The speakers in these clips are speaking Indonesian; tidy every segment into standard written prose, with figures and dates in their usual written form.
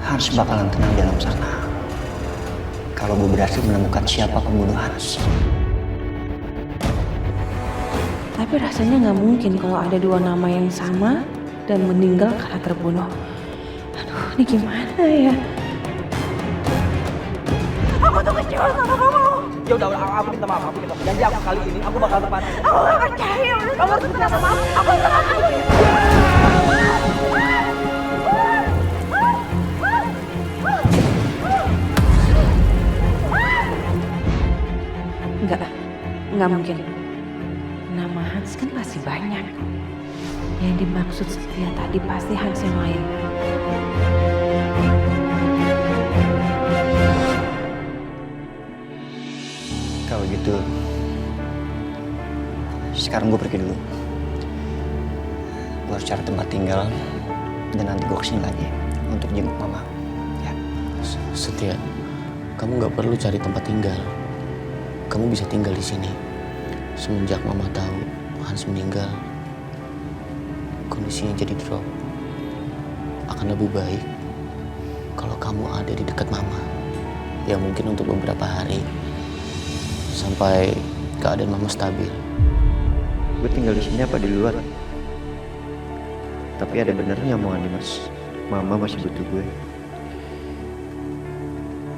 Hans bakalan tenang di dalam sana kalau gue berhasil menemukan siapa pembunuh Hans. Tapi rasanya nggak mungkin kalau ada dua nama yang sama dan meninggal karena terbunuh. Aduh, ini gimana ya? Aku tuh kecewa sama kamu. Ya udah, aku minta maaf, aku minta maaf. Janji aku kali ini aku bakal tepat. Aku gak percaya. Kamu harus minta maaf. Aku salah. Enggak mungkin. Nama Hans kan masih banyak. Yang dimaksud Setia tadi pasti Hans yang lain. Kalau gitu, sekarang gue pergi dulu. Gue harus cari tempat tinggal dan nanti gue kesini lagi untuk jenguk mama. Ya. Setia, kamu nggak perlu cari tempat tinggal. Kamu bisa tinggal di sini. Semenjak mama tahu Hans meninggal, kondisinya jadi drop. Akan lebih baik kalau kamu ada di dekat mama. Ya mungkin untuk beberapa hari sampai keadaan mama stabil. Gue tinggal di sini apa di luar? Tapi ada benernya omongan Dimas. Mama masih butuh gue.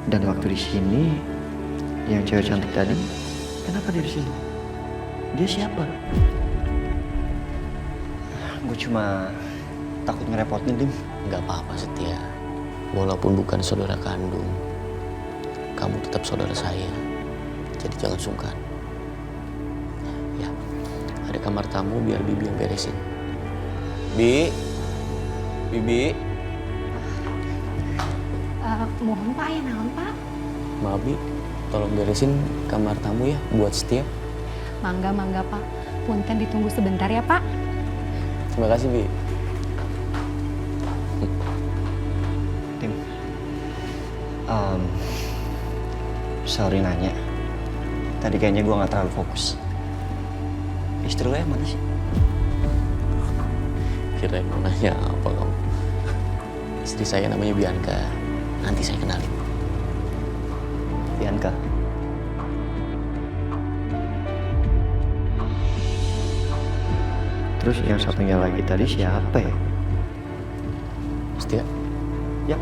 Dan waktu di sini, yang cewek cantik tadi, kenapa dia di sini? Dia siapa? Gue cuma takut ngerepotin, Dim. Nggak apa-apa, Setia. Walaupun bukan saudara kandung, kamu tetap saudara saya. Jadi jangan sungkan. Ya, ada kamar tamu biar Bibi yang beresin. Bibi. Mohon Pak, ya naon Pak? Maaf, Bi. Tolong beresin kamar tamu ya buat Setia. Mangga Pak. Punten ditunggu sebentar ya Pak. Terima kasih, Bi. Tim, sorry nanya. Tadi kayaknya gue gak terlalu fokus. Istri lo yang mana sih? Kirain mau nanya apa kamu? Istri saya namanya Bianca. Nanti saya kenalin. Bianca. Terus yang satunya lagi tadi siapa ya? Setia? Ya.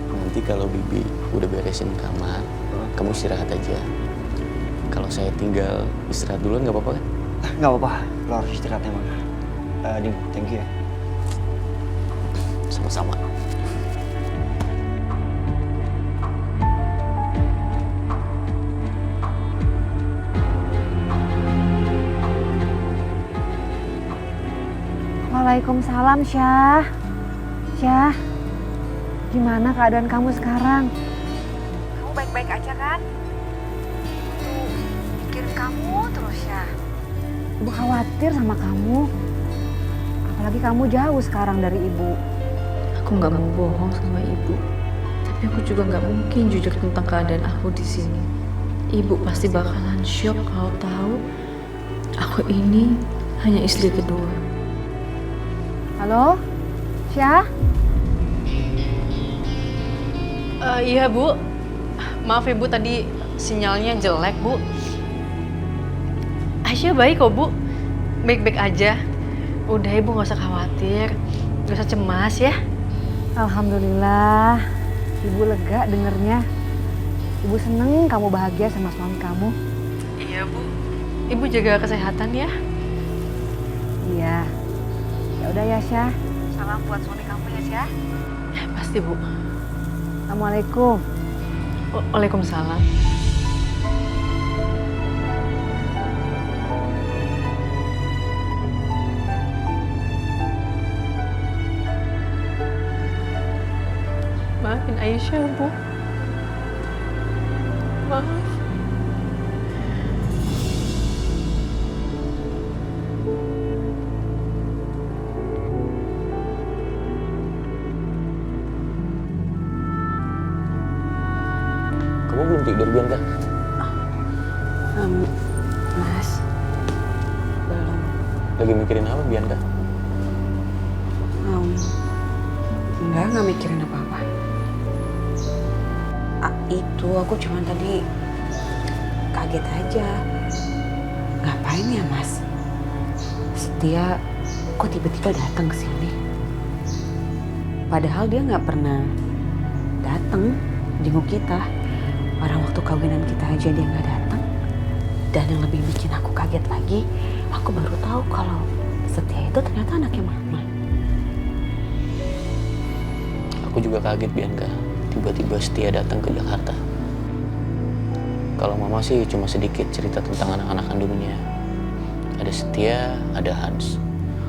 Nanti kalau Bibi udah beresin kamar, kamu istirahat aja. Kalau saya tinggal istirahat duluan nggak apa-apa kan? Nggak apa-apa, lo harus istirahat emang. Dim, thank you ya. Sama-sama. Waalaikumsalam, Syah. Syah, gimana keadaan kamu sekarang? Kamu baik-baik aja kan? Tuh, mikirin kamu terus ya. Ibu khawatir sama kamu. Apalagi kamu jauh sekarang dari ibu. Aku nggak mau bohong sama ibu, tapi aku juga nggak mungkin jujur tentang keadaan aku di sini. Ibu pasti bakalan shock kalau tahu aku ini hanya istri kedua. Halo, Syah? Iya Bu, maaf ya Bu, tadi sinyalnya jelek Bu. Aisyah baik kok Bu, baik-baik aja. Udah Ibu nggak usah khawatir, nggak usah cemas ya. Alhamdulillah, ibu lega dengernya. Ibu seneng kamu bahagia sama suami kamu. Iya Bu, Ibu jaga kesehatan ya. Iya. Ya udah ya, Syah. Salam buat suami kamu ya, Syah. Ya, pasti Bu. Assalamualaikum. Waalaikumsalam. Maafin Aisyah, Bu. Maaf. Kamu belum tidur, Bianca? Mas, belum. Lagi mikirin apa, Bianca? Enggak mikirin apa-apa. Itu aku cuma tadi kaget aja. Ngapain ya Mas? Setia kok tiba-tiba datang ke sini? Padahal dia nggak pernah datang jenguk kita. Orang waktu kawinan kita aja dia nggak datang. Dan yang lebih bikin aku kaget lagi, aku baru tahu kalau Setia itu ternyata anaknya Mama. Aku juga kaget, Bianca. Tiba-tiba Setia datang ke Jakarta. Kalau Mama sih cuma sedikit cerita tentang anak-anak kandungnya. Ada Setia, ada Hans.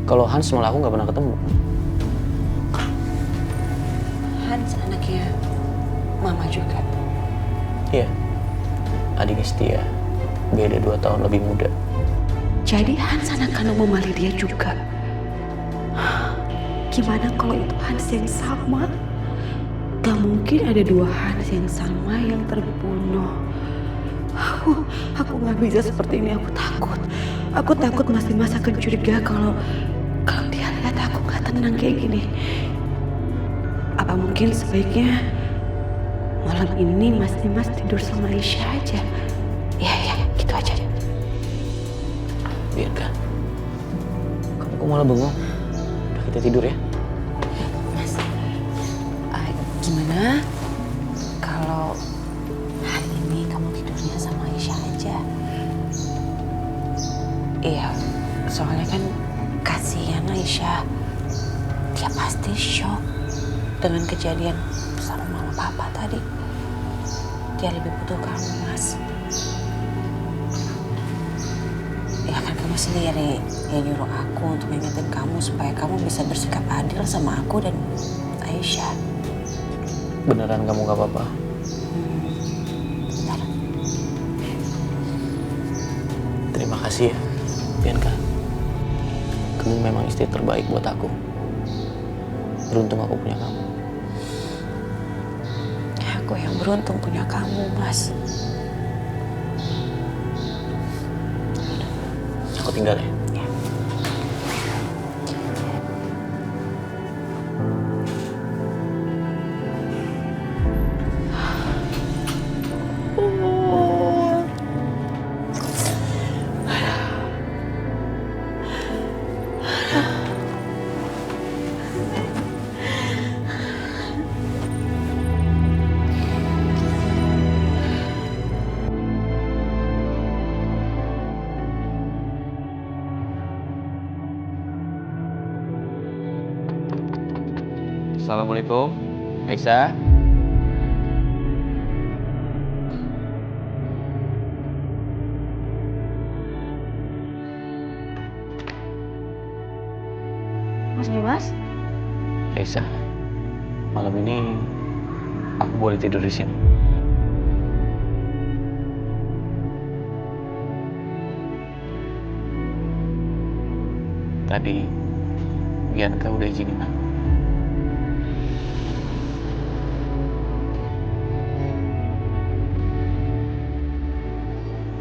Kalau Hans malah aku nggak pernah ketemu. Hans anaknya Mama juga. Iya, adiknya Setia. Beda 2 tahun lebih muda. Jadi Hans anak kandung Mama Lydia juga. Gimana kalau itu Hans yang sama? Gak mungkin ada 2 Hans yang sama yang terbunuh. Aku gak bisa seperti ini, aku takut. Aku takut Mas Dimas akan curiga kalau dia lihat aku gak tenang kayak gini. Apa mungkin sebaiknya malam ini Mas Dimas tidur sama Aisyah aja? Iya, gitu aja. Bianca, kamu kok malah bengong? Udah kita tidur ya. Mas, gimana kalau hari ini kamu tidurnya sama Aisyah aja? Iya, soalnya kan kasihan Aisyah. Dia pasti shock dengan kejadian sama mama papa tadi. Dia lebih butuh kamu, Mas. Ya kan kamu sendiri yang nyuruh aku untuk ngingetin kamu supaya kamu bisa bersikap adil sama aku dan Aisyah. Beneran kamu gak apa-apa? Bentar. Terima kasih ya, Bianca. Kamu memang istri terbaik buat aku. Beruntung aku punya kamu. Aku yang beruntung punya kamu, Mas. Aku tinggal ya. Assalamualaikum, Aisyah. Mas Dimas? Aisyah, malam ini aku boleh tidur di sini. Tadi Bianca udah izinin aku.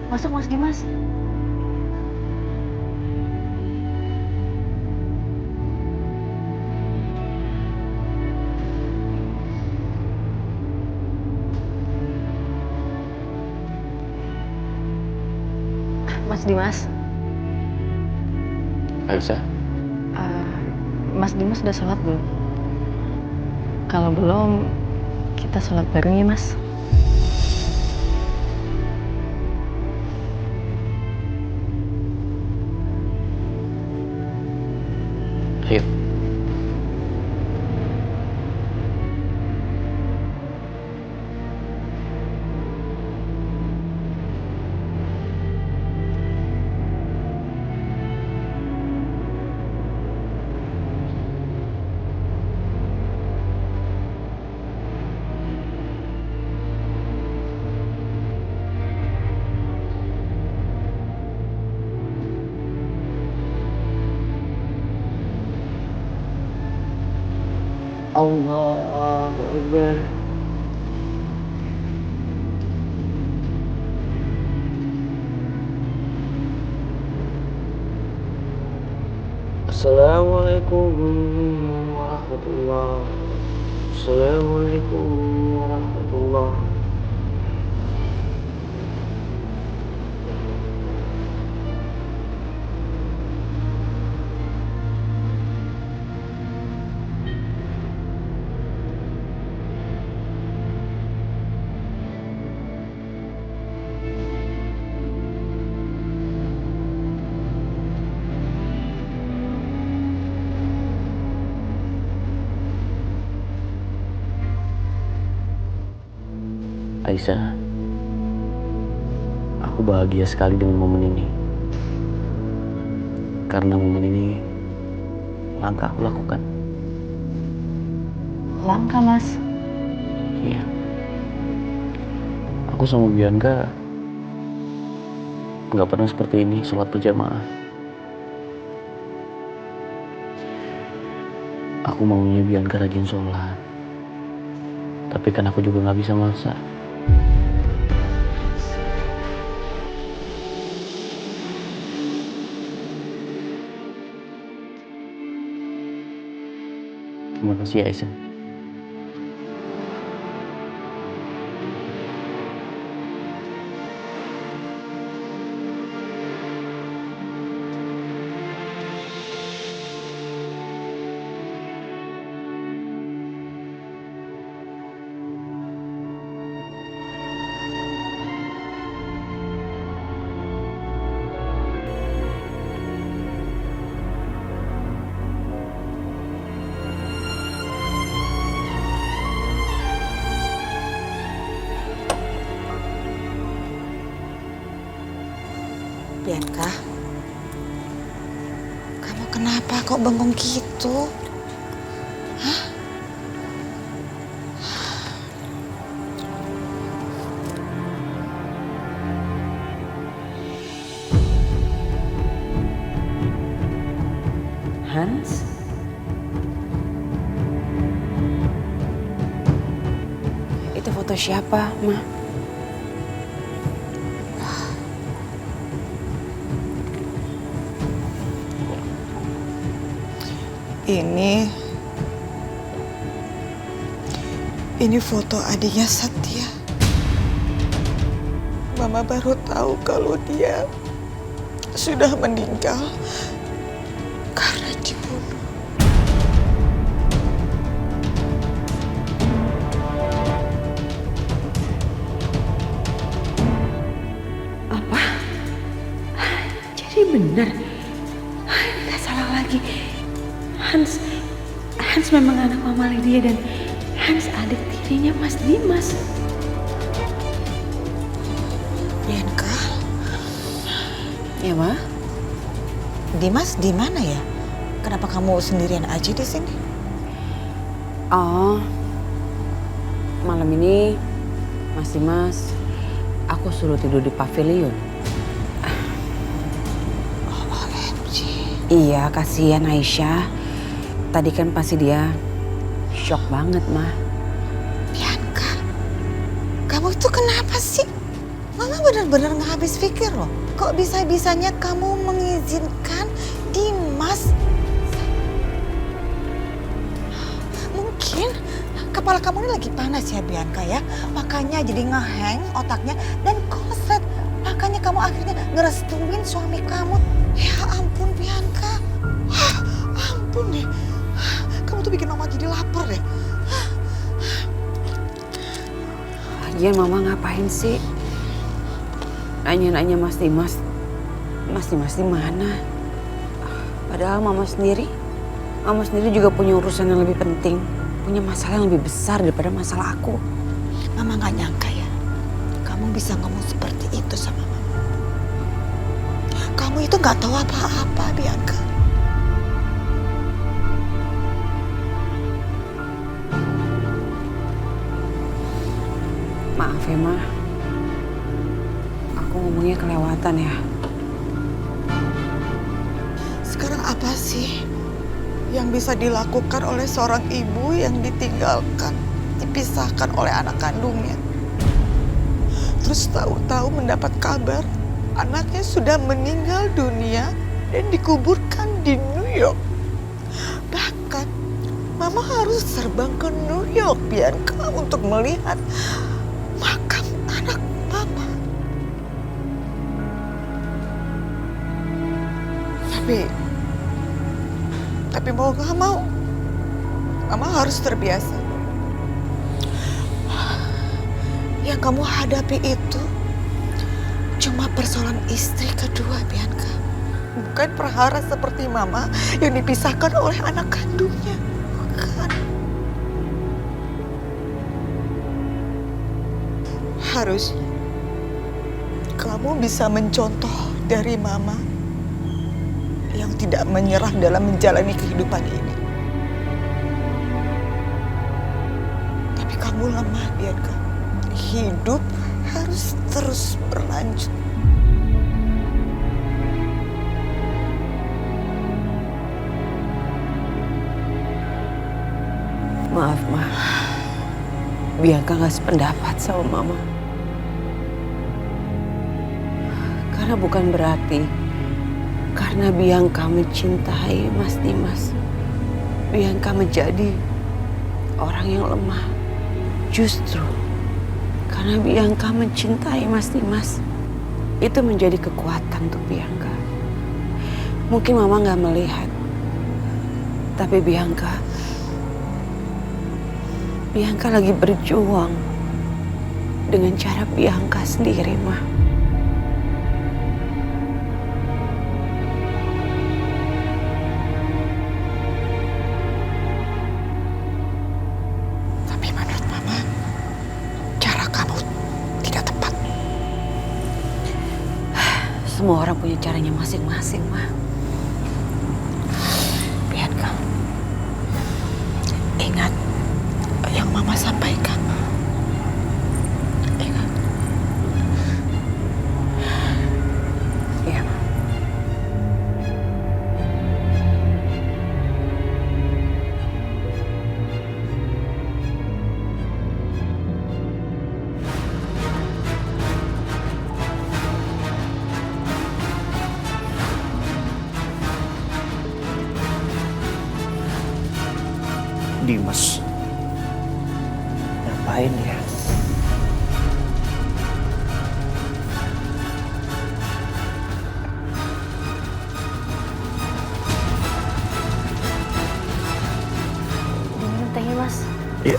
Masuk Mas Dimas. Mas Dimas, Aisyah, Mas Dimas sudah sholat belum? Kalau belum, kita sholat bareng ya Mas. ayo. Allahu Akbar. Assalamualaikum warahmatullahi wabarakatuh. Assalamualaikum warahmatullahi. Aisyah, aku bahagia sekali dengan momen ini. Karena momen ini langkah aku lakukan. Langka, Mas. Iya. Aku sama Bianca nggak pernah seperti ini sholat berjamaah. Aku maunya Bianca rajin sholat. Tapi kan aku juga nggak bisa maksa. Terima kasih Aisyah. Bianca, kamu kenapa kok bengong gitu? Hah? Hans? Itu foto siapa, Ma? Ini foto adiknya Satya. Mama baru tahu kalau dia sudah meninggal karena dibunuh. Apa? Jadi benar? Nggak salah lagi. Hans memang anak Mama Lydia dan Hans adik tirinya Mas Dimas. Bianca, Ya, Ma? Dimas di mana ya? Kenapa kamu sendirian aja di sini? Oh, malam ini Mas Dimas, aku suruh tidur di pavilion. Oh, OMG. Iya, kasihan Aisyah. Tadi kan pasti dia shock banget, Ma. Bianca, kamu itu kenapa sih? Mama benar-benar nggak habis pikir loh. Kok bisa-bisanya kamu mengizinkan Dimas? Mungkin kepala kamu ini lagi panas ya Bianca ya. Makanya jadi ngeheng otaknya dan konslet. Makanya kamu akhirnya ngerestuin suami kamu. Ya ampun Bianca. Ampun deh. Kamu tuh bikin mama jadi lapar deh. Lagian Mama ngapain sih? Nanya-nanya Mas Dimas. Mas Dimas di mana? Padahal Mama sendiri juga punya urusan yang lebih penting. Punya masalah yang lebih besar daripada masalah aku. Mama gak nyangka ya. Kamu bisa ngomong seperti itu sama mama. Kamu itu gak tahu apa-apa Bianca. Maaf ya, Ma. Aku ngomongnya kelewatan ya. Sekarang apa sih yang bisa dilakukan oleh seorang ibu yang ditinggalkan, dipisahkan oleh anak kandungnya? Terus tahu-tahu mendapat kabar anaknya sudah meninggal dunia dan dikuburkan di New York. Bahkan Mama harus terbang ke New York, Bianca, untuk melihat makam anak Mama. Tapi mau gak mau, Mama harus terbiasa. Yang kamu hadapi itu cuma persoalan istri kedua, Bianca. Bukan perhara seperti Mama yang dipisahkan oleh anak kandungnya. Bukan. Harusnya kamu bisa mencontoh dari Mama yang tidak menyerah dalam menjalani kehidupan ini. Tapi kamu lemah, Bianca. Hidup harus terus berlanjut. Maaf, Ma. Bianca gak sependapat sama Mama. Karena bukan berarti karena Bianca mencintai Mas Dimas, Bianca menjadi orang yang lemah. Justru karena Bianca mencintai Mas Dimas, itu menjadi kekuatan untuk Bianca. Mungkin Mama gak melihat, tapi Bianca lagi berjuang dengan cara Bianca sendiri, Ma. Tapi menurut Mama, cara kamu tidak tepat. Semua orang punya caranya masing-masing, Ma. Bianca, ingat yang Mama sampaikan. Ingat. Iya, Ma. Dimas. Ngapain dia? Diminum tehnya, Mas. Iya.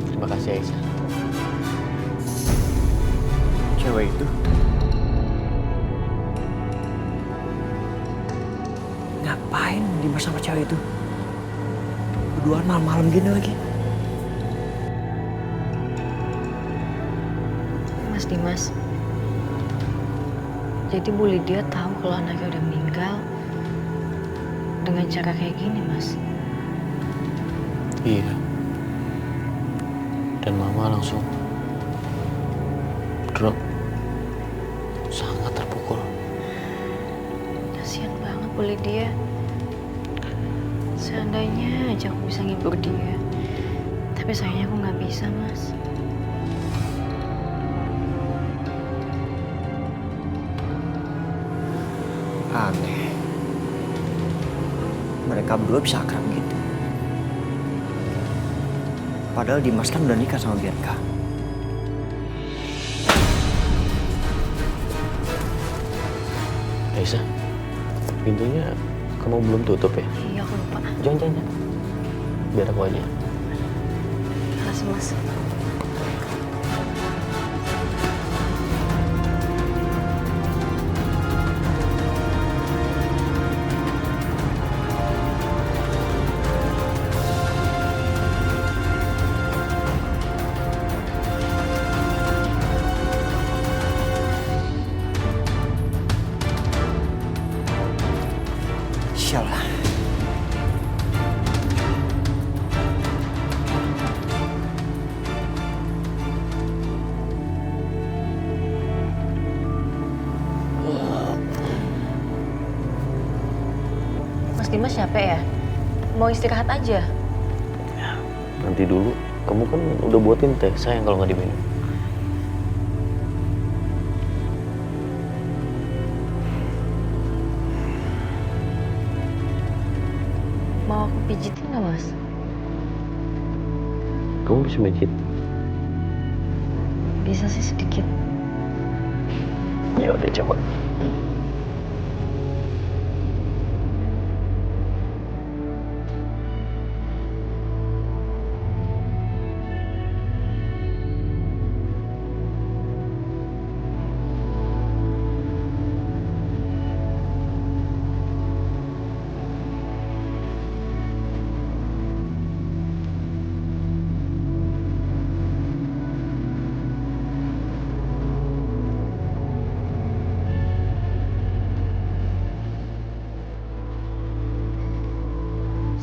Terima kasih, Aisyah. Cewek itu ngapain Dimas sama cewek itu? Berduaan malam-malam gini lagi. Mas Dimas, jadi Bu Lydia tahu kalau anaknya udah meninggal dengan cara kayak gini, Mas. Iya. Dan Mama langsung drop. Sangat terpukul. Kasian banget Bu Lydia. Seandainya aja aku bisa ngibur dia. Tapi sayangnya aku nggak bisa, Mas. Aneh. Mereka berdua bisa akrab gitu. Padahal Dimas kan udah nikah sama Bianca. Aisyah, pintunya kamu belum tutup ya? Iya, aku lupa. Jangan. Biar aku aja. Makasih, Mas. Sialah. Mas Dimas capek ya? Mau istirahat aja? Nanti dulu. Kamu kan udah buatin teh, sayang kalau nggak diminum. Mau aku pijitin nggak, Mas? Kamu bisa pijit? Bisa sih sedikit. Ya udah coba.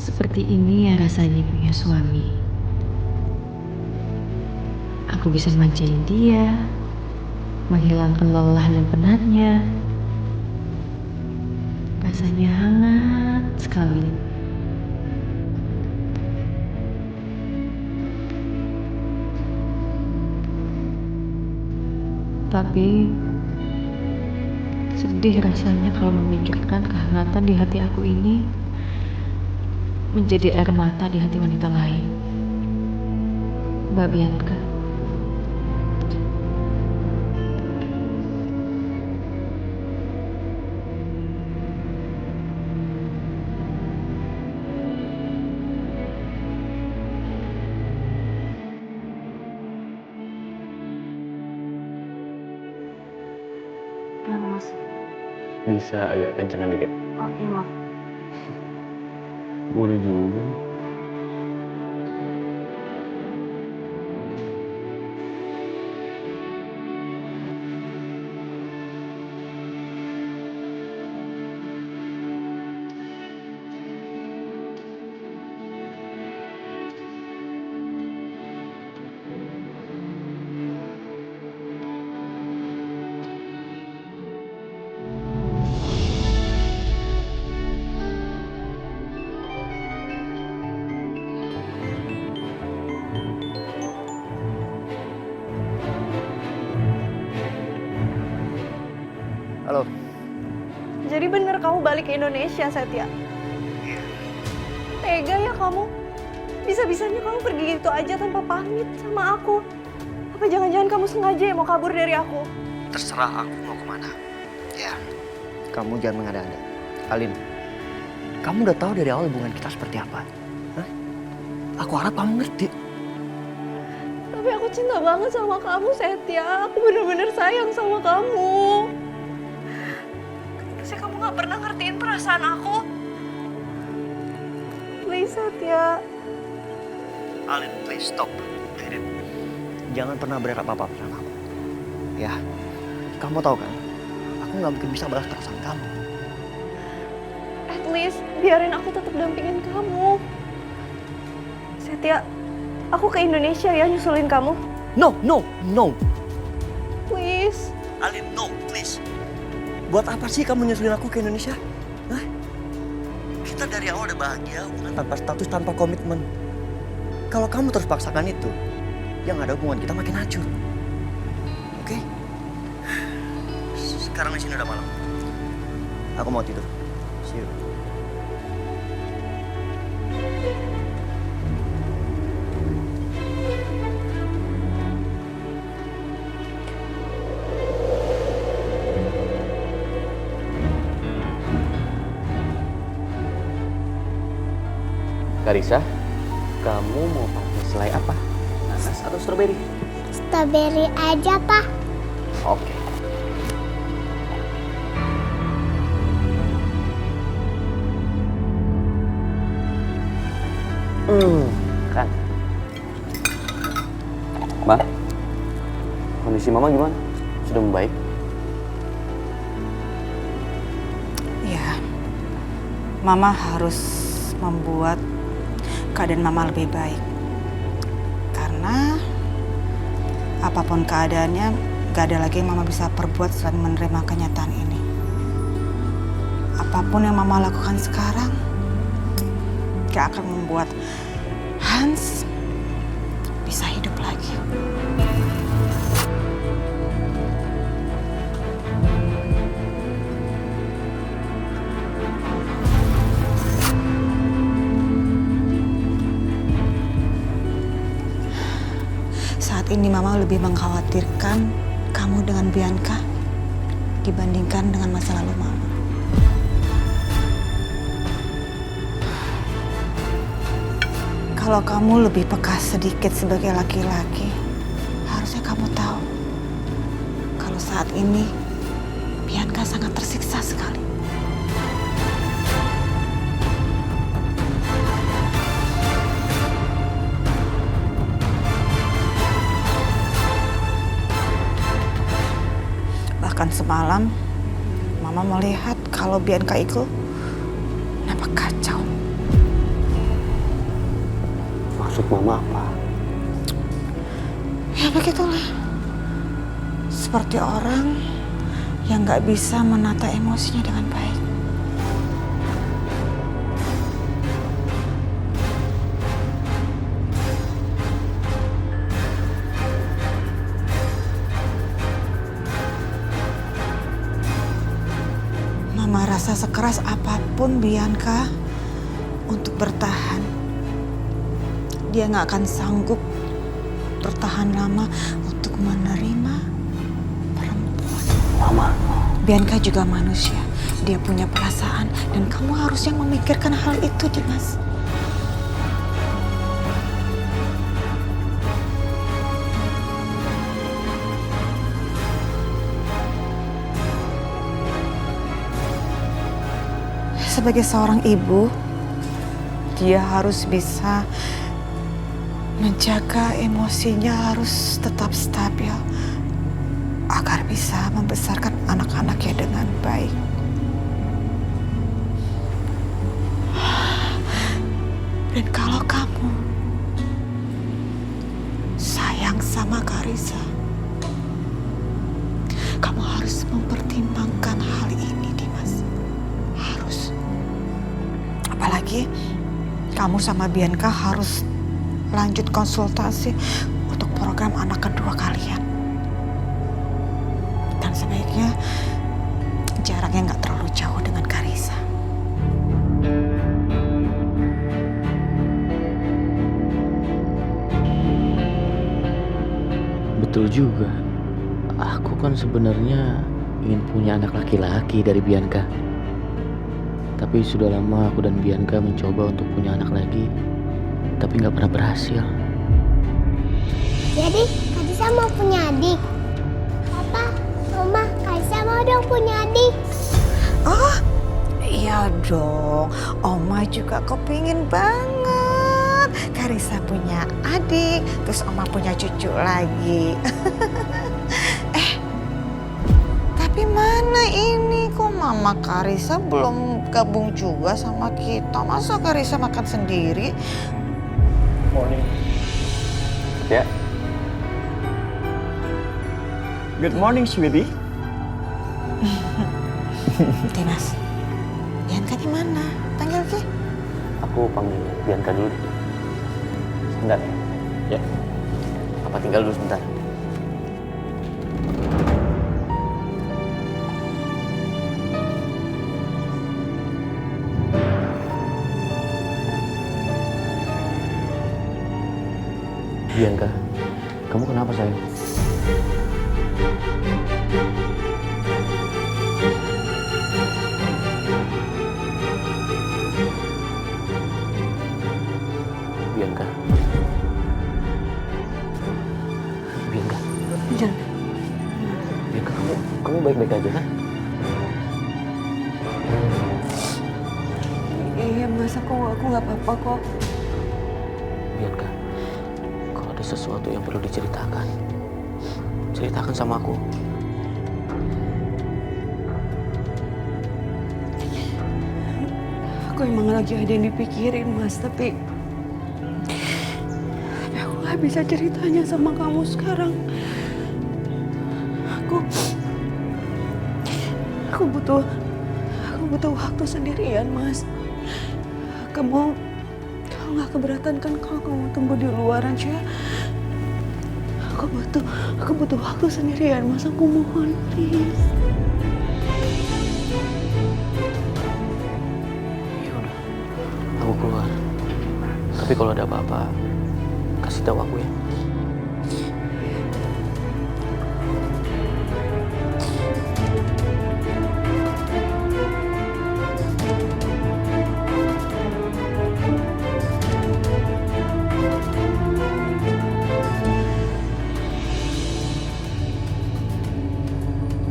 Seperti ini ya rasanya punya suami. Aku bisa manjain dia, menghilangkan lelah dan penatnya. Rasanya hangat sekali. Tapi sedih rasanya kalau memikirkan kehangatan di hati aku ini menjadi air mata di hati wanita lain. Mbak Bianca. Mas. Bisa agak kencengan dikit. Oh iya, Mas. Boleh juga. Halo. Jadi bener kamu balik ke Indonesia, Setia? Tega ya kamu? Bisa-bisanya kamu pergi gitu aja tanpa pamit sama aku. Apa jangan-jangan kamu sengaja ya mau kabur dari aku? Terserah aku mau kemana. Ya, kamu jangan mengada-ada. Alin, kamu udah tahu dari awal hubungan kita seperti apa. Hah? Aku harap kamu ngerti. Tapi aku cinta banget sama kamu, Setia. Aku bener-bener sayang sama kamu. Kenapa kamu gak pernah ngertiin perasaan aku? Please, Setia. Alin, please stop. Alin, jangan pernah berharap apa-apa sama aku. Ya, kamu tahu kan, aku nggak mungkin bisa balas perasaan kamu. At least biarin aku tetap dampingin kamu. Setia, aku ke Indonesia ya nyusulin kamu. No, no, no. Please. Alin, no, please. Buat apa sih kamu nyusulin aku ke Indonesia? Hah? Kita dari awal udah bahagia, hubungan tanpa status, tanpa komitmen. Kalau kamu terus paksakan itu, yang ada hubungan kita makin hancur. Oke? Sekarang di sini udah malam. Aku mau tidur. See you. Karissa, kamu mau pakai selai apa? Nanas atau stroberi? Strawberry aja, Pak. Oke. Kan. Ma, kondisi Mama gimana? Sudah membaik? Ya, Mama harus membuat keadaan Mama lebih baik. Karena apapun keadaannya, gak ada lagi yang Mama bisa perbuat selain menerima kenyataan ini. Apapun yang Mama lakukan sekarang, gak akan membuat Hans Saat ini Mama lebih mengkhawatirkan kamu dengan Bianca dibandingkan dengan masa lalu Mama. Kalau kamu lebih peka sedikit sebagai laki-laki, harusnya kamu tahu kalau saat ini Bianca sangat tersiksa sekali. Bahkan semalam, Mama melihat kalau Bianca itu nampak kacau. Maksud Mama apa? Ya begitulah. Seperti orang yang gak bisa menata emosinya dengan baik. Mama rasa sekeras apapun Bianca untuk bertahan, dia nggak akan sanggup bertahan lama untuk menerima perempuan. Mama. Bianca juga manusia, dia punya perasaan dan kamu harusnya memikirkan hal itu, Dimas. Sebagai seorang ibu, dia harus bisa menjaga emosinya, harus tetap stabil agar bisa membesarkan anak-anaknya dengan baik. Dan kalau kamu sayang sama Karissa, kamu harus mempertimbangkan hal ini, Dimas. Harus. Apalagi kamu sama Bianca harus lanjut konsultasi untuk program anak kedua kalian. Dan sebaiknya jaraknya nggak terlalu jauh dengan Karissa. Betul juga. Aku kan sebenarnya ingin punya anak laki-laki dari Bianca. Tapi sudah lama aku dan Bianca mencoba untuk punya anak lagi, tapi nggak pernah berhasil. Jadi Karissa mau punya adik. Papa, Mama, Karissa mau dong punya adik. Oh, iya dong. Oma juga kepingin banget Karissa punya adik, terus Oma punya cucu lagi. Tapi mana ini kok Mama Karissa belum gabung juga sama kita? Masa Karissa makan sendiri? Morning. Ya. Good morning, sweetie. Dimas, Bianca di mana? Panggil Ki. Aku panggil Bianca dulu. Sebentar ya. Ya. Papa tinggal dulu sebentar. Bianca, kamu kenapa sayang? Bianca. Bianca. Jangan. Bianca, kamu baik-baik aja kan? Iya mas, aku nggak apa-apa kok. Bianca, kalau ada sesuatu yang perlu diceritakan, ceritakan sama aku. Aku emang lagi ada yang dipikirin mas, tapi aku nggak bisa ceritanya sama kamu sekarang. Aku butuh waktu sendirian mas. Kamu nggak keberatan kan kalau kamu tunggu di luar aja? Aku butuh waktu sendirian, Mas. Aku mohon, please. Ya udah, aku keluar. Tapi kalau ada apa-apa, kasih tahu aku ya.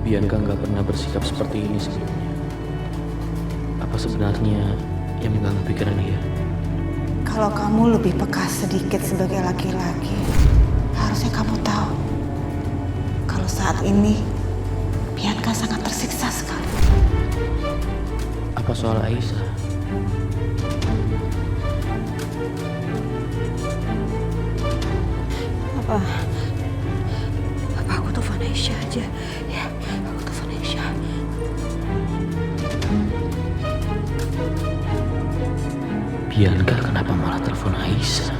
Bianca nggak pernah bersikap seperti ini sebelumnya. Apa sebenarnya yang mengganggu pikiran dia? Kalau kamu lebih peka sedikit sebagai laki-laki, harusnya kamu tahu kalau saat ini Bianca sangat tersiksa sekali. Apa soal Aisyah? Apa aku telepon Aisyah aja? Ya, aku telepon Aisyah. Bianca kenapa malah telepon Aisyah?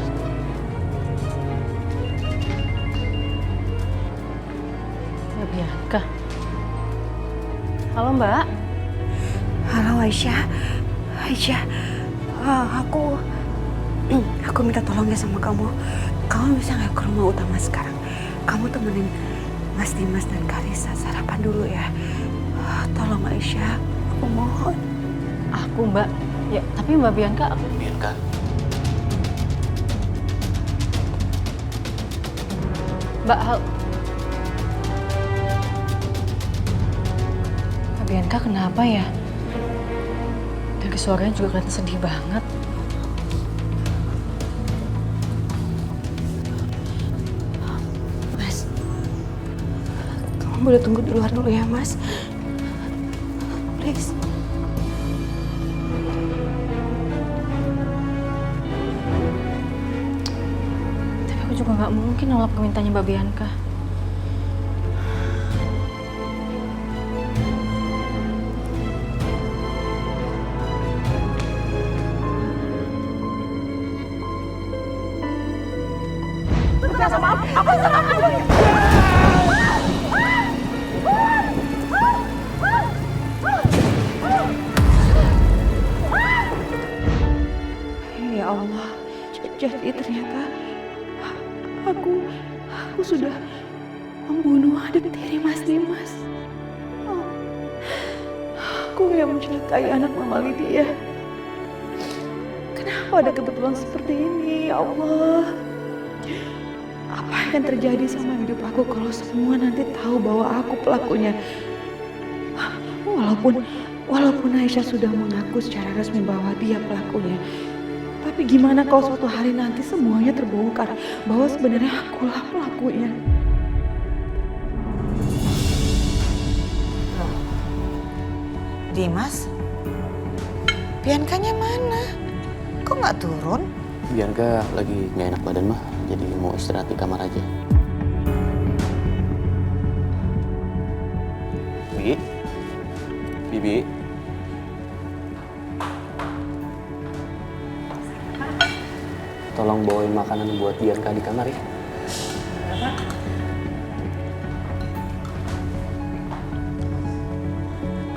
Mbak Bianca. Halo Mbak. Halo Aisyah. Aisyah, aku minta tolong ya sama kamu. Kamu bisa nggak ke rumah utama sekarang? Kamu temenin Mas Dimas dan Karissa sarapan dulu ya. Tolong Aisyah, aku mohon. Aku Mbak. Ya, tapi Mbak Bianca. Bianca. Mbak Bianca kenapa ya? Dari suaranya juga kelihatan sedih banget. Mas, kamu boleh tunggu di luar dulu ya Mas. Please. Tapi aku juga nggak mungkin nolak permintaannya Mbak Bianca. Ya Allah, jadi ternyata aku sudah membunuh adik tiri Mas Dimas. Oh, aku yang mencelakai anak Mama Lydia. Kenapa ada kebetulan seperti ini, ya Allah? Apa yang akan terjadi sama hidup aku kalau semua nanti tahu bahwa aku pelakunya? Walaupun Aisyah sudah mengaku secara resmi bahwa dia pelakunya, tapi gimana kalau suatu hari nanti semuanya terbongkar bahwa sebenarnya akulah pelakunya? Dimas, Biancanya mana? Kok nggak turun? Bianca lagi nggak enak badan mah, jadi mau istirahat di kamar aja. Bibi. Tolong bawain makanan buat Bianca di kamar ya.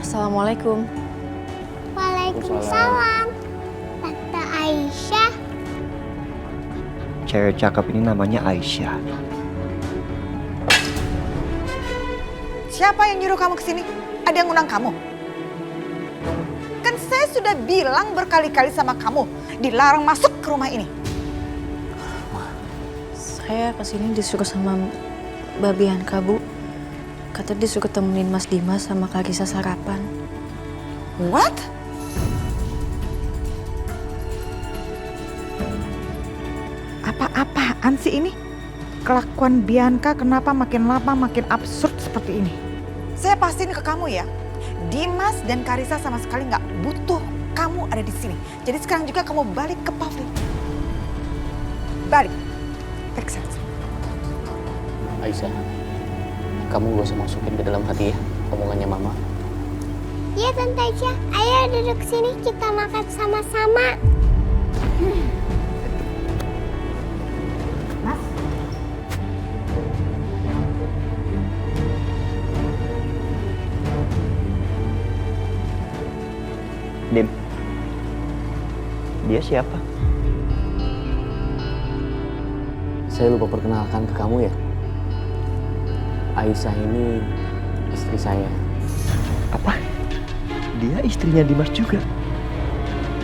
Assalamualaikum. Waalaikumsalam. Tante Aisyah. Cewek cakep ini namanya Aisyah. Siapa yang nyuruh kamu kesini? Ada yang ngundang kamu? Kan saya sudah bilang berkali-kali sama kamu, dilarang masuk ke rumah ini. Saya kesini disuruh sama Mbak Bianca, Bu. Kata disuruh temenin Mas Dimas sama Karissa sarapan. What? Apa-apaan sih ini? Kelakuan Bianca kenapa makin lama makin absurd seperti ini? Saya pastiin ke kamu ya, Dimas dan Karissa sama sekali nggak butuh kamu ada di sini. Jadi sekarang juga kamu balik ke pavilion. Balik. Periksa. Aisyah, kamu gak usah masukin ke dalam hati ya omongannya Mama. Iya Tante Aisyah, ayo duduk sini kita makan sama-sama. Mas, Dia siapa? Saya lupa perkenalkan ke kamu ya. Aisyah ini istri saya. Apa? Dia istrinya Dimas juga?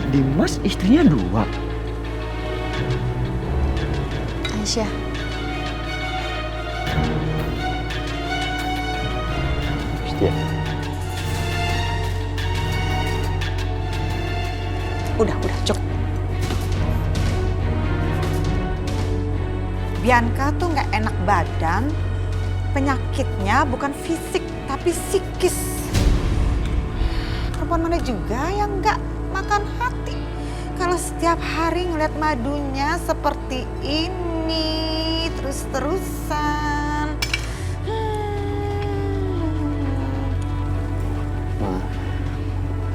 Dimas istrinya 2? Aisyah. Setia. Udah cukup. Bianca tuh nggak enak badan. Penyakitnya bukan fisik tapi psikis. Perempuan mana juga yang nggak makan hati kalau setiap hari ngeliat madunya seperti ini terus-terusan. Ma,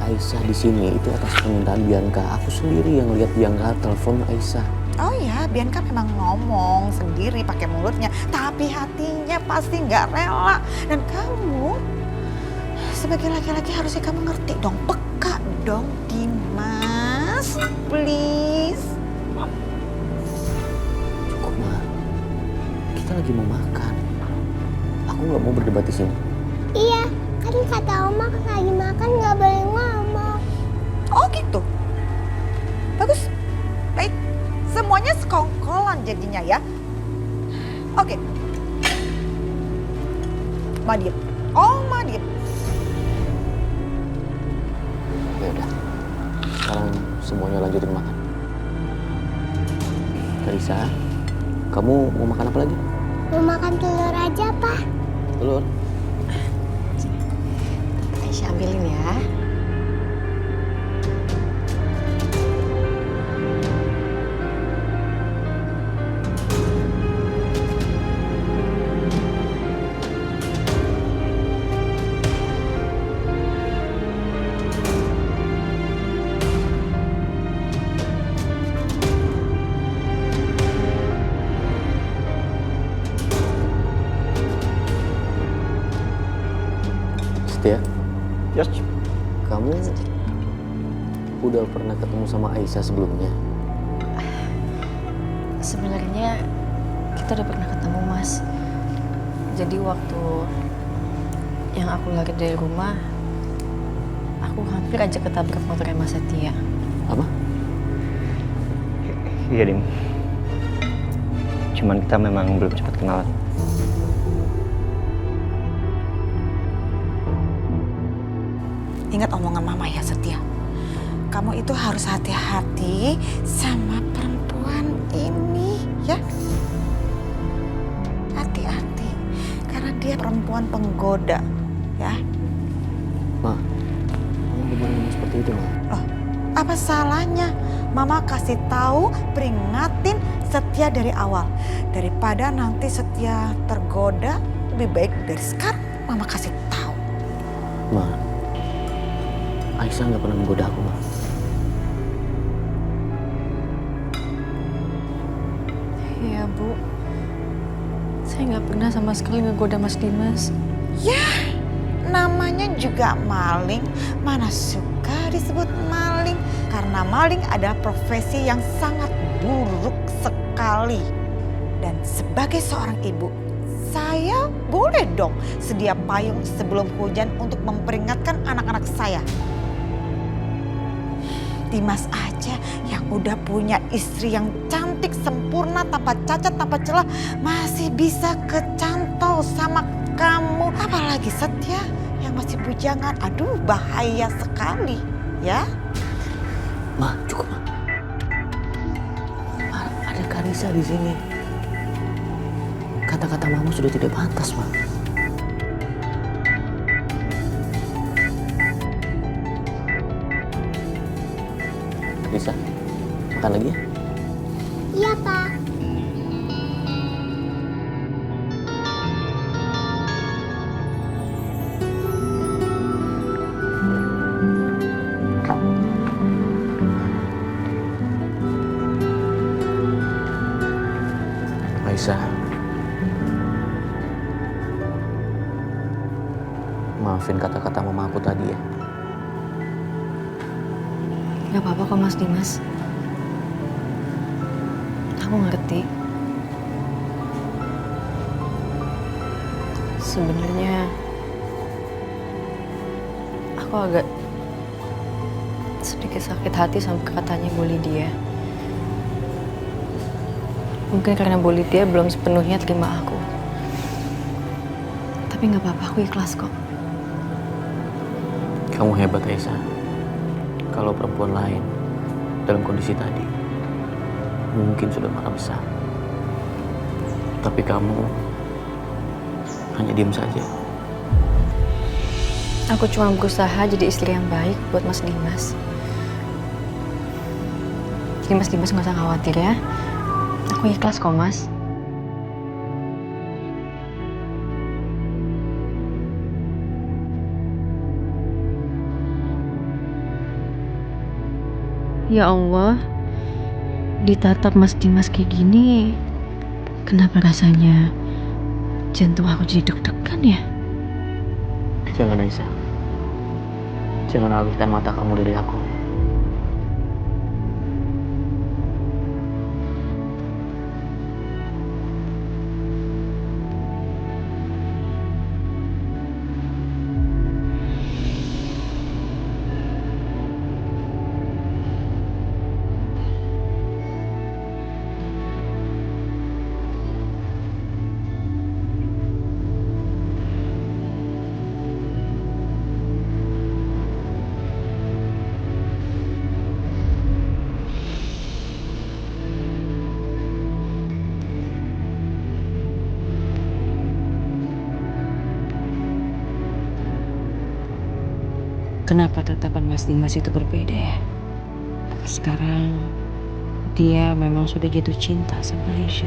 Aisyah di sini itu atas permintaan Bianca. Aku sendiri yang lihat Bianca telepon Aisyah. Oh ya, Bianca memang ngomong sendiri pakai mulutnya, tapi hatinya pasti nggak rela. Dan kamu sebagai laki-laki harusnya kamu ngerti dong, peka dong, Dimas, please. Cukup, Ma. Kita lagi mau makan. Aku nggak mau berdebat di sini. Iya, kan kata Oma lagi makan nggak boleh ngomong. Oh gitu. Bagus. Baik. Semuanya sekongkolan jadinya ya. Oke. Madip. Oh, Madip. Ya udah. Sekarang semuanya lanjutin makan. Aisyah, kamu mau makan apa lagi? Mau makan telur aja, Pak. Telur? Aisyah ambilin ya. Setia, Yes. kamu udah pernah ketemu sama Aisyah sebelumnya? Sebenarnya kita udah pernah ketemu, Mas. Jadi waktu yang aku lari dari rumah, aku hampir aja ketabrak motornya Mas Setia. Apa? Iya, Dim. Cuman kita memang belum cepat kenalan. Ingat omongan Mama ya, Setia. Kamu itu harus hati-hati sama perempuan ini, ya. Hati-hati, karena dia perempuan penggoda, ya. Ma, kamu gimana ngomong seperti itu, Ma? Oh, apa salahnya? Mama kasih tahu, peringatin Setia dari awal. Daripada nanti Setia tergoda, lebih baik dari sekarang Mama kasih tahu. Ma, Aisyah nggak pernah menggoda aku, Ma. Iya, Bu. Saya nggak pernah sama sekali ngegoda Mas Dimas. Ya, namanya juga maling. Mana suka disebut maling? Karena maling adalah profesi yang sangat buruk sekali. Dan sebagai seorang ibu, saya boleh dong sedia payung sebelum hujan untuk memperingatkan anak-anak saya. Dimas aja yang udah punya istri yang cantik, sempurna, tanpa cacat, tanpa celah, masih bisa kecantol sama kamu. Apalagi Setia yang masih bujangan. Aduh, bahaya sekali, ya. Ma, cukup, Ma. Ma, ada Karissa di sini. Kata-kata Mama sudah tidak pantas, Ma. Karissa, makan lagi ya? Iya, Pak. Aisyah, maafin kata-kata Mama aku tadi ya. Gak apa-apa kok Mas Dimas. Aku ngerti. Sebenarnya aku agak sedikit sakit hati sama katanya Bu Lydia. Mungkin karena Bu Lydia belum sepenuhnya terima aku. Tapi nggak apa-apa, aku ikhlas kok. Kamu hebat, Aisyah. Kalau perempuan lain dalam kondisi tadi, mungkin sudah marah besar. Tapi kamu hanya diam saja. Aku cuma berusaha jadi istri yang baik buat Mas Dimas. Jadi Mas Dimas nggak usah khawatir ya. Aku ikhlas kok, Mas. Ya Allah, ditatap Mas Dimas kayak gini, kenapa rasanya jantung aku jadi deg-degan ya? Jangan, Aisyah. Jangan alihkan mata kamu dari aku. Kenapa tatapan Mas Dimas itu berbeda ya? Sekarang dia memang sudah jatuh cinta sama Lisha.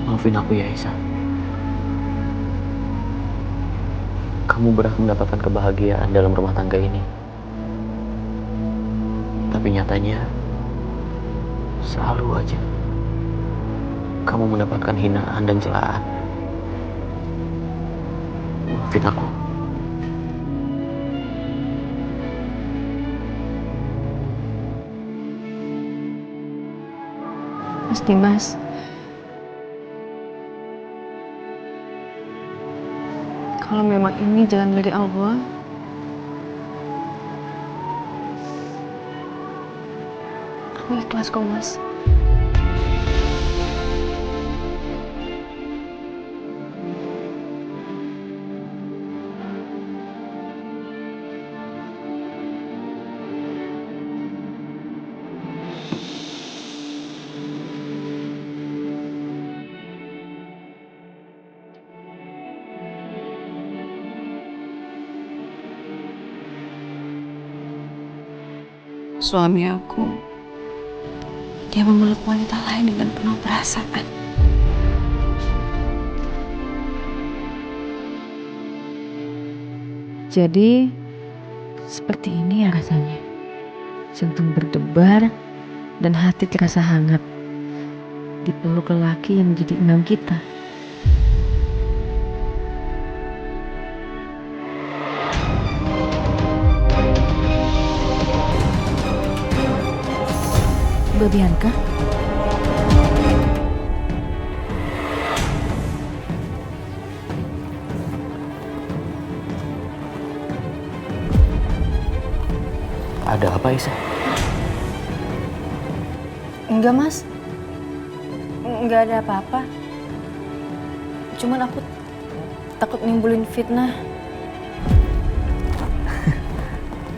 Maafin aku ya, Aisyah. Kamu berhak mendapatkan kebahagiaan dalam rumah tangga ini. Tapi nyatanya, selalu aja kamu mendapatkan hinaan dan celaan. Maafin aku. Mas Dimas, kalau memang ini jalan dari Allah, aku ikhlas kok, Mas. Suami aku, dia memeluk wanita lain dengan penuh perasaan. Jadi, seperti ini ya rasanya. Jantung berdebar dan hati terasa hangat. Dipeluk lelaki yang menjadi imam kita. Mbak Bianca? Ada apa, Aisyah? Enggak, Mas. Enggak ada apa-apa. Cuman aku takut nimbulin fitnah.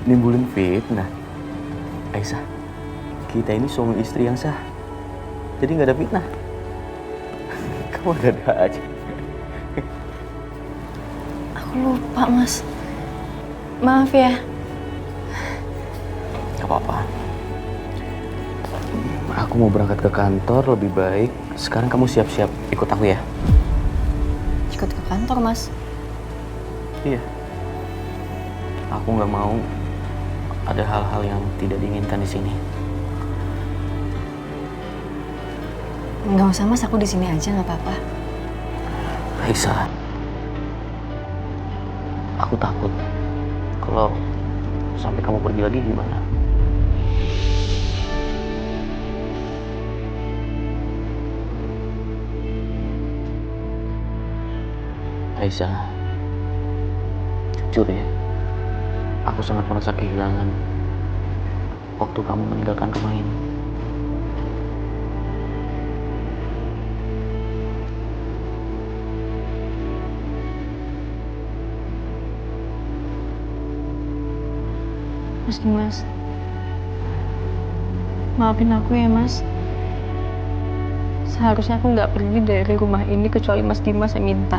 Nimbulin fitnah? Aisyah, kita ini suami istri yang sah. Jadi nggak ada fitnah. Kamu ada aja. Aku lupa, Mas. Maaf ya. Gak apa-apa. Aku mau berangkat ke kantor, lebih baik sekarang kamu siap-siap ikut aku ya. Ikut ke kantor, Mas. Iya. Aku nggak mau ada hal-hal yang tidak diinginkan di sini. Nggak usah, Mas. Aku di sini aja, nggak apa-apa. Aisyah, aku takut kalau sampai kamu pergi lagi gimana? Aisyah, jujur ya, aku sangat merasa kehilangan waktu kamu meninggalkan rumah ini. Mas Dimas, maafin aku ya, Mas. Seharusnya aku nggak pergi dari rumah ini kecuali Mas Dimas yang minta.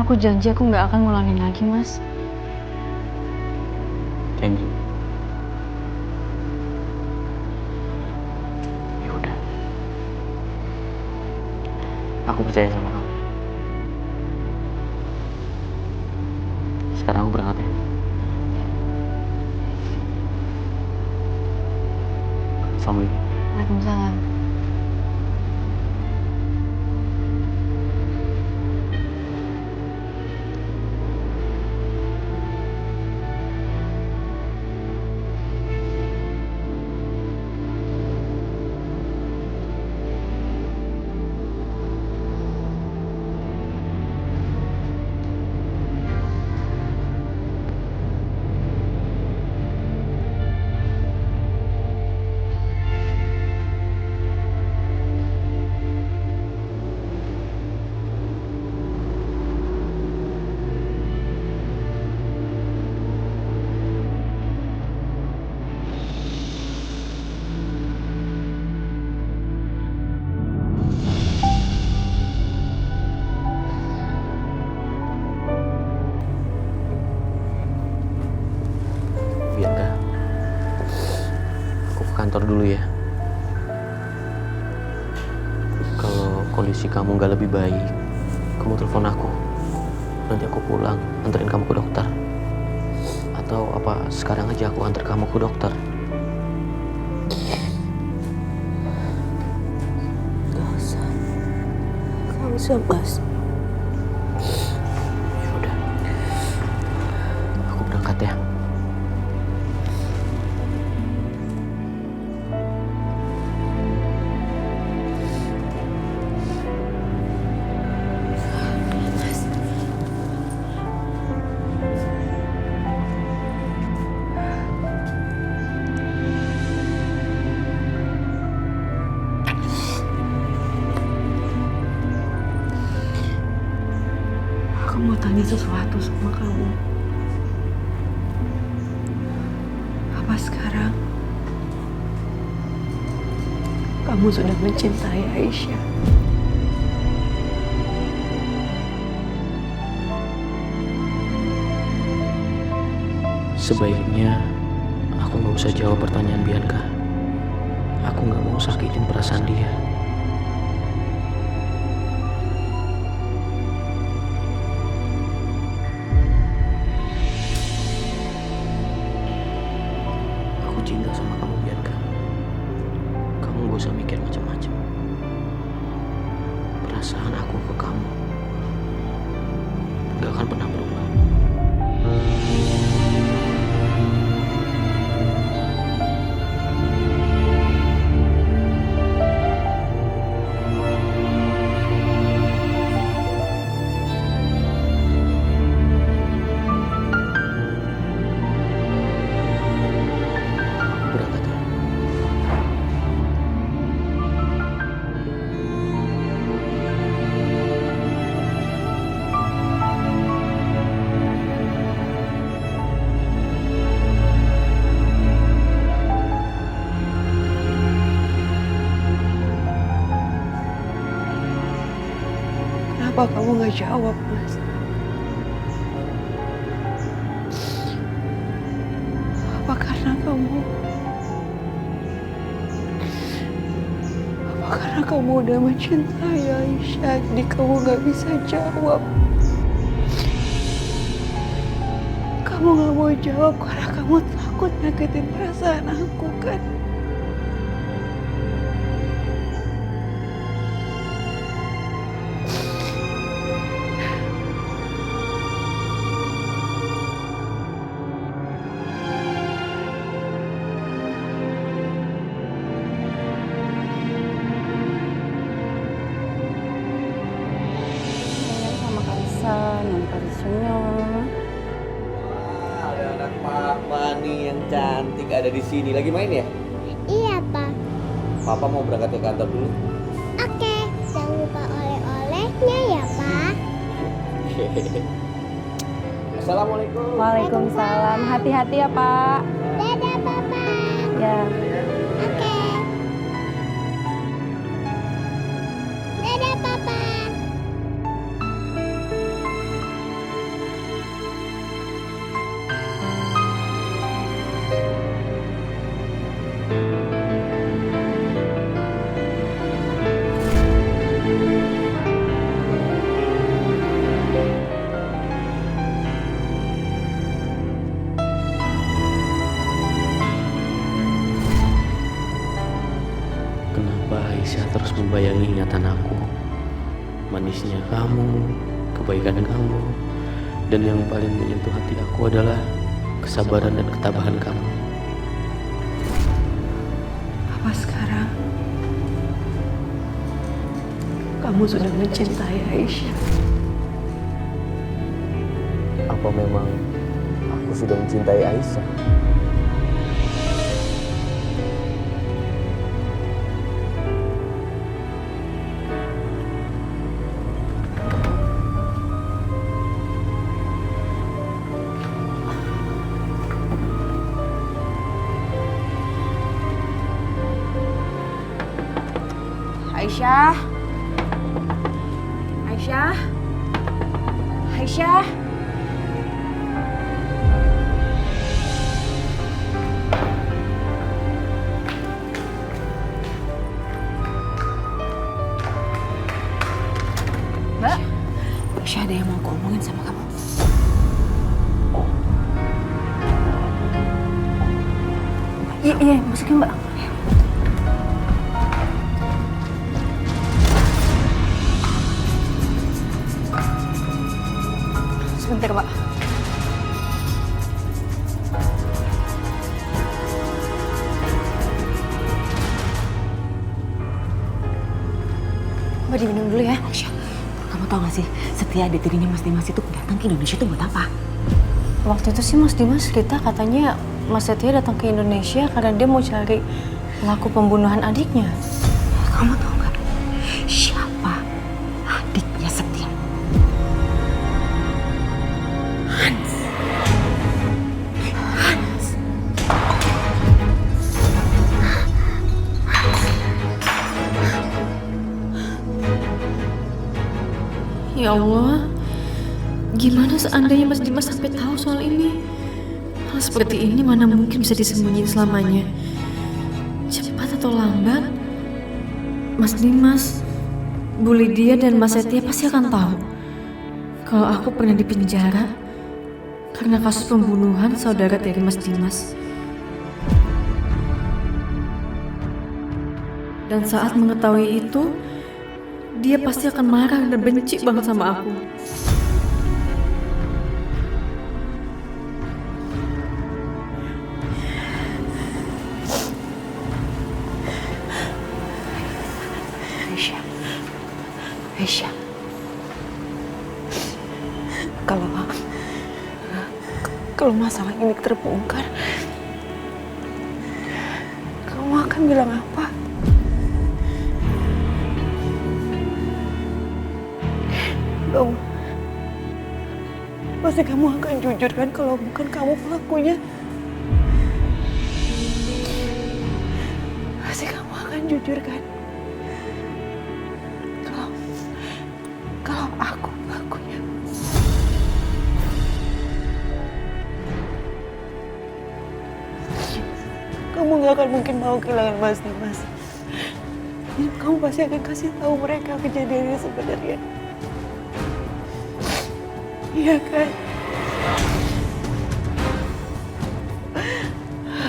Aku janji aku nggak akan ngulangin lagi, Mas. Janji. Ya udah. Aku percaya sama kamu. Sekarang aku berangkat ya. Assalamualaikum. Waalaikumsalam. Bianca, aku ke kantor dulu ya. Kalau kondisi kamu nggak lebih baik, kamu telepon aku. Nanti aku pulang, anterin kamu ke dokter. Atau apa sekarang aja aku antar kamu ke dokter? Gak usah. Gak usah, Mas. Ya udah, aku berangkat ya. Aku mau tanya sesuatu sama kamu. Apa sekarang kamu sudah mencintai Aisyah? Sebaiknya aku nggak usah jawab pertanyaan Bianca. Aku nggak mau sakitin perasaan dia. Aku cinta sama kamu, Bianca. Kamu gak usah mikir macam-macam. Perasaan aku ke kamu gak akan pernah berubah. Berangkat ya. Kenapa kamu gak jawab, Mas? Apa karena kamu udah mencintai Aisyah, jadi kamu gak bisa jawab? Kamu gak mau jawab karena kamu takut nyakitin perasaan aku, kan? Sama Kaisa, nonton senyum. Ada anak Papa nih yang cantik ada di sini. Lagi main ya? Iya, Pak. Papa mau berangkat ke kantor dulu. Oke, jangan lupa oleh-olehnya ya, Pak. Assalamualaikum. Waalaikumsalam. Hati-hati ya, Pak. Dadah, Papa. Ya. Oke. Dadah, Papa. Kenapa Aisyah terus membayangi ingatan aku? Manisnya kamu, kebaikan kamu, dan yang paling menyentuh hati aku adalah kesabaran dan ketabahan kamu. Apa sekarang kamu sudah mencintai Aisyah? Apa memang aku sudah mencintai Aisyah? Aisyah. Aisyah. Aisyah. Mbak, Aisyah ada yang mau aku omongin sama kamu. Iya, masukin Mbak. Sebentar, Mbak. Mbak diminum dulu ya. Aisyah, kamu tau gak sih, setia adik tirinya Mas Dimas itu datang ke Indonesia itu buat apa? Waktu itu sih Mas Dimas cerita katanya Mas Setia datang ke Indonesia karena dia mau cari pelaku pembunuhan adiknya. Kamu tau gak siapa adiknya Setia? Hans. Hans. Ya Allah, gimana seandainya Mas Dimas sampai tahu soal ini? Hal seperti ini mana mungkin bisa disembunyiin selamanya. Cepat atau lambat, Mas Dimas, Bu Lydia dan Mas Setia pasti akan tahu kalau aku pernah di penjara karena kasus pembunuhan saudara dari Mas Dimas. Dan saat mengetahui itu, dia pasti akan marah dan benci banget sama aku. Aisyah, kalau masalah ini terbongkar, kamu akan bilang apa? Dong, pasti kamu akan jujur kan kalau bukan kamu pelakunya? Pasti kamu akan jujur kan? Kalau kamu gak akan mungkin mau kehilangan Mas Dimas. Jadi kamu pasti akan kasih tahu mereka kejadiannya sebenarnya. Iya kan?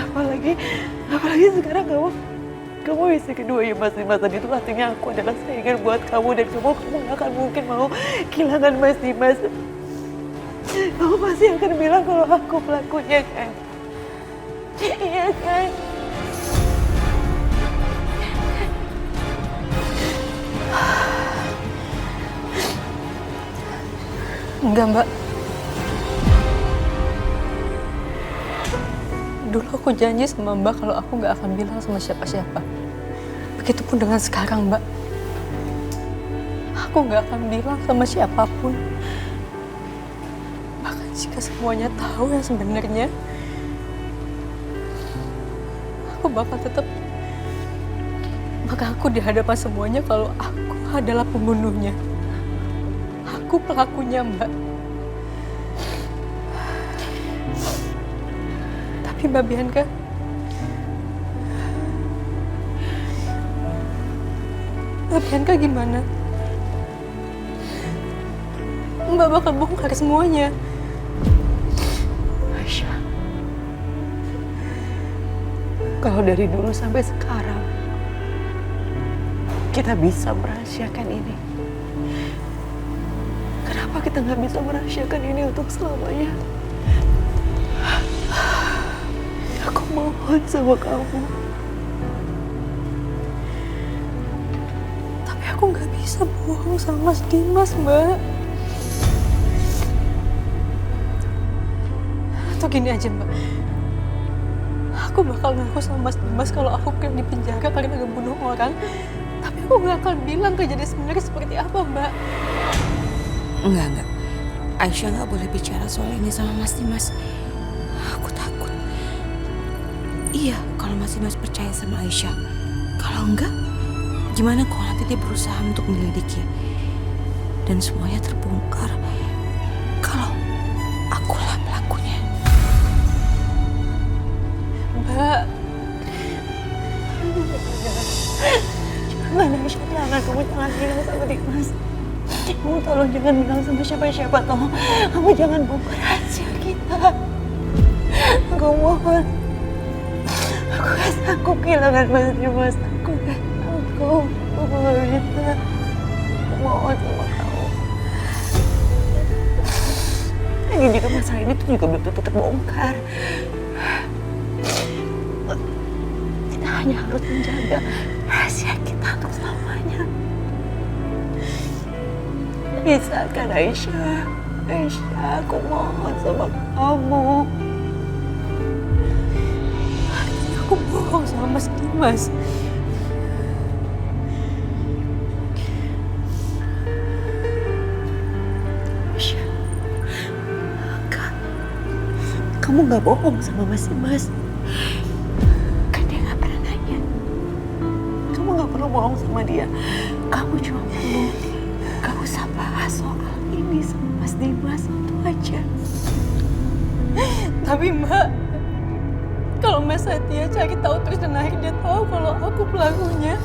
Apalagi sekarang kamu istri kedua ya Mas Dimas, dan itu artinya aku adalah saingan buat kamu, dan kamu gak akan mungkin mau kehilangan Mas Dimas. Kamu pasti akan bilang kalau aku pelakunya kan? Iya kan? Enggak, Mbak. Dulu aku janji sama Mbak kalau aku nggak akan bilang sama siapa-siapa. Begitupun dengan sekarang, Mbak. Aku nggak akan bilang sama siapapun. Bahkan jika semuanya tahu yang sebenarnya, aku bakal tetap mengaku di hadapan semuanya kalau aku adalah pembunuhnya. Aku pelakunya, Mbak. Tapi Mbak Bianca, gimana? Mbak bakal bongkar semuanya. Aisyah, kalau dari dulu sampai sekarang kita bisa merahasiakan ini, kenapa kita nggak bisa merahasiakan ini untuk selamanya? Aku mohon sama kamu. Tapi aku nggak bisa bohong sama Mas Dimas, Mbak. Atau gini aja, Mbak. Aku bakal ngaku sama Mas Dimas kalau aku kena di penjara karena ngebunuh orang. Tapi aku nggak akan bilang kejadian sebenarnya seperti apa, Mbak. Enggak. Aisyah nggak boleh bicara soal ini sama Mas Dimas. Aku takut. Iya, kalau Mas Dimas percaya sama Aisyah. Kalau enggak, gimana kalau nanti dia berusaha untuk menyelidiki dan semuanya terbongkar kalau akulah pelakunya. Mbak. Jangan Aisyah, jangan. Kamu jangan bilang sama Dimas. Kamu tolong jangan bilang sama siapa-siapa, tolong. Kamu jangan bongkar rahasia kita. Aku mohon. Aku gak sanggup kehilangan Mas Dimas. Aku gak sanggup. Aku gak bisa. Aku mohon sama kamu. Lagi juga masalah ini tuh juga belum tentu terbongkar. Kita hanya harus menjaga rahasia kita untuk selamanya. Bisa kan Aisyah? Aisyah, aku mohon sama kamu. Aku bohong sama Mas Dimas. Aisyah, kamu gak bohong sama Mas Dimas. Kan dia gak pernah nanya. Kamu gak perlu bohong sama dia. Kamu cuma perlu gak usah bahas soal ini sama Mas Dimas, itu aja. Tapi Mbak, kalau Mas Satya cari tahu terus dan akhirnya tahu kalau aku pelakunya,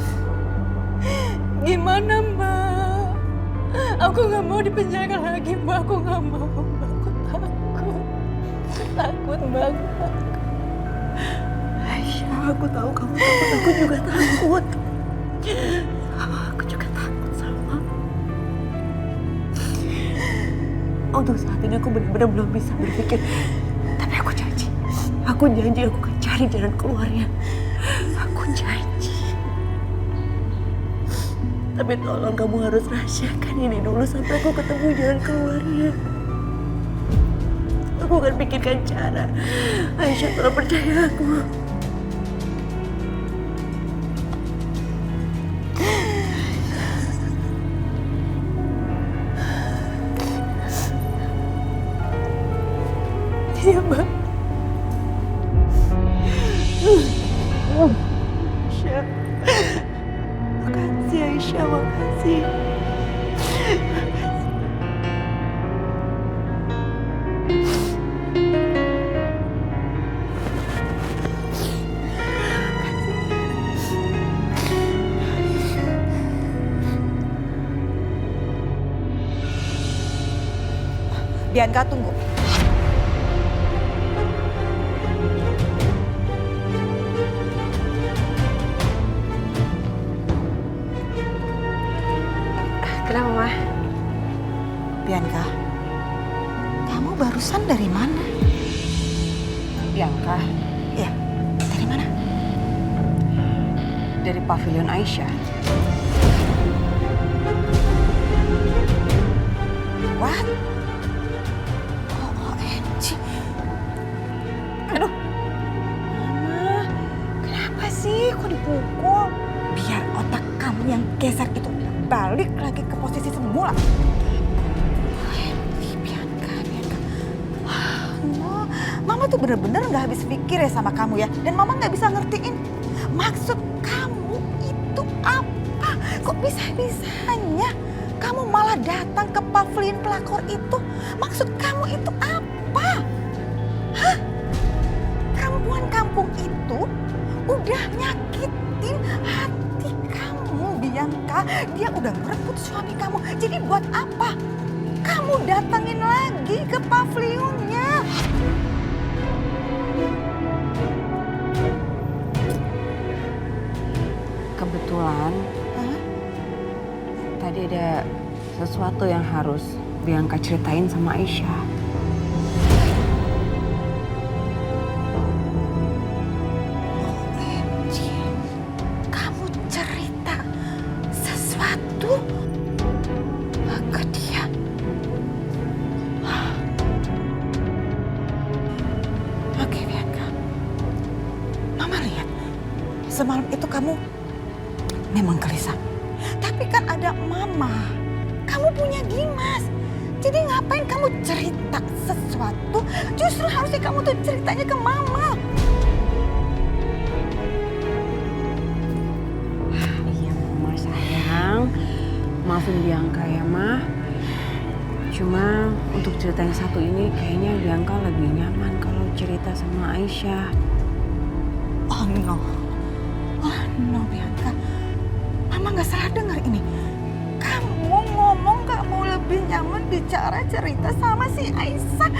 gimana Mbak? Aku nggak mau dipenjara lagi, Mbak. Aku nggak mau, Mbak. Aku takut, Mbak. Aku takut. Aisyah, aku tahu kamu takut. Aku juga takut. Aku juga takut sama. Untuk saat ini aku benar-benar belum bisa berpikir. Tapi aku janji. Aku janji aku akan cari jalan keluarnya. Aku janji. Tapi tolong kamu harus rahasiakan ini dulu sampai aku ketemu jalan keluarnya. Aku akan pikirkan cara. Aisyah, tolong percaya aku. Iya, Mbak. Aisyah. Makasih Aisyah, makasih. Bianca, tunggu. Kenapa, Ma? Bianca, kamu barusan dari mana? Bianca, Ya, dari mana? dari pavilion Aisyah. What? OMG. Aduh. Mama, kenapa sih? Kok dipukul? Biar otak kamu yang geser itu balik lagi ke posisi semula. OMG, Bianca. No, Mama tuh bener-bener gak habis pikir ya sama kamu ya. Dan Mama gak bisa ngertiin maksud kamu itu apa. Kok bisa-bisanya kamu malah datang ke pavilion pelakor itu? Maksud kamu itu apa? Hah? Perempuan kampung itu udah nyakitin hati kamu, Bianca. Dia udah ngerebut suami kamu. Jadi buat apa kamu datangin lagi ke pavilionnya? Kebetulan tadi ada sesuatu yang harus Bianca ceritain sama Aisyah. OMG, kamu cerita sesuatu ke dia? Oke, Bianca. Mama lihat, semalam itu kamu memang gelisah. Tapi kan ada Mama. Kamu punya Dimas. Jadi ngapain kamu cerita sesuatu? Justru harusnya kamu tuh ceritanya ke Mama. Iya, Mama sayang. Maafin Bianca ya, Ma. Cuma untuk cerita yang satu ini kayaknya Bianca lebih nyaman kalau cerita sama Aisyah. Oh no. Oh no, Bianca. Mama gak salah dengar ini. Kamu ngomong kamu lebih nyaman bicara cerita sama si Aisyah.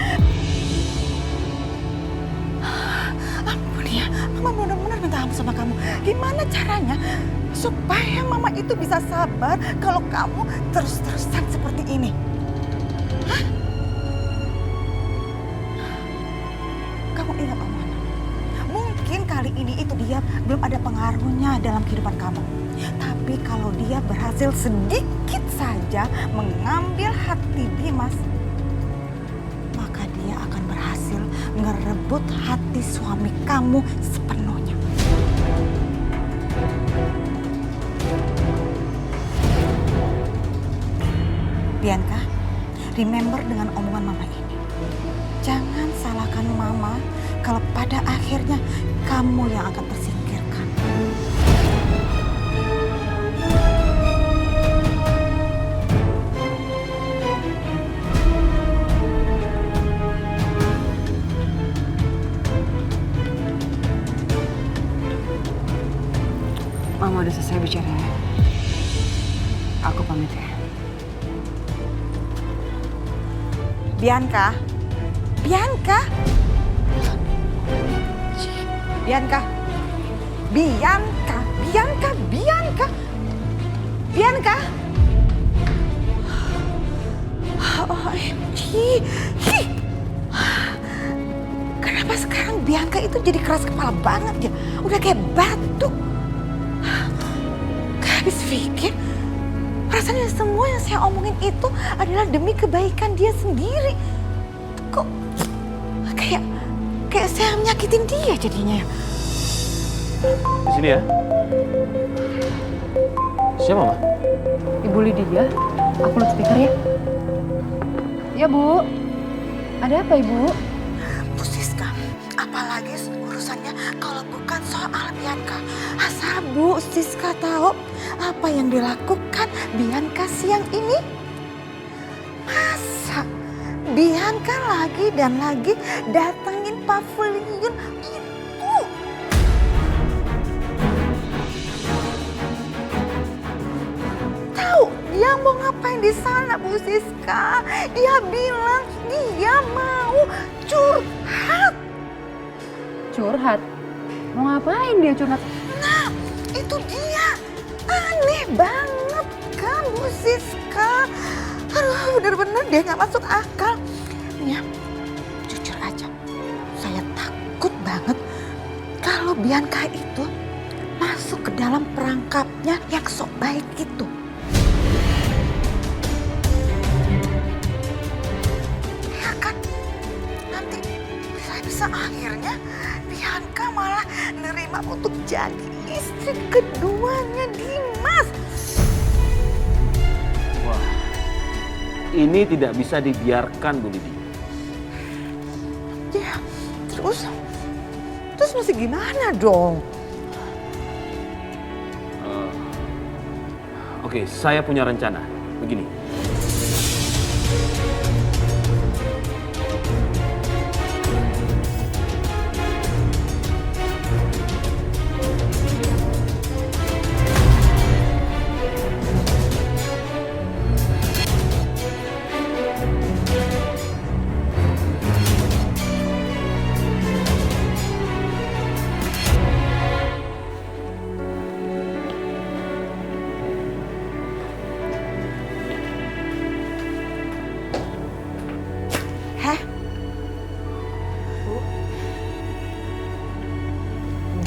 Ampun ya, Mama benar-benar minta ampun sama kamu. Gimana caranya supaya Mama itu bisa sabar kalau kamu terus-terusan seperti ini? Hah? Kamu ingat omongan? Mungkin kali ini itu dia belum ada pengaruhnya dalam kehidupan kamu. Tapi kalau dia berhasil sedikit saja mengambil hati Dimas, maka dia akan berhasil ngerebut hati suami kamu sepenuhnya. Bianca, remember dengan omongan Mama ini. Jangan salahkan Mama kalau pada akhirnya kamu yang akan tersingkirkan. Mama udah selesai bicara. Aku pamit ya. Bianca, Bianca, Bianca, Bianca, Bianca, Bianca, Bianca. OMG. Kenapa sekarang Bianca itu jadi keras kepala banget ya? Udah kayak batu. Gak habis pikir. Rasanya semua yang saya omongin itu adalah demi kebaikan dia sendiri. Kok kayak saya menyakitin dia jadinya ya? Di sini ya. Siapa, Ma? Ibu Lydia, aku loudspeaker ya. Ya, Bu. Ada apa, Ibu? Bu Siska, apalagi urusannya kalau bukan soal Bianca. Asal Bu Siska tahu apa yang dilakukan Bianca siang ini? Masa Bianca lagi dan lagi datangin pavilion itu? Tahu Dia mau ngapain di sana, Bu Siska? Dia bilang dia mau curhat. Curhat? Mau ngapain dia curhat? Nah, itu dia. Aneh banget kan, Bu Siska? Aduh, bener-bener dia nggak masuk akal. Ya, jujur aja, saya takut banget kalau Bianca itu masuk ke dalam perangkapnya yang sok baik itu. Ya kan, nanti bisa akhirnya Bianca malah nerima untuk jadi istri keduanya Dimas. Wah, ini tidak bisa dibiarkan, Bu Lidi. Ya, terus mesti gimana dong? Oke, saya punya rencana. Begini.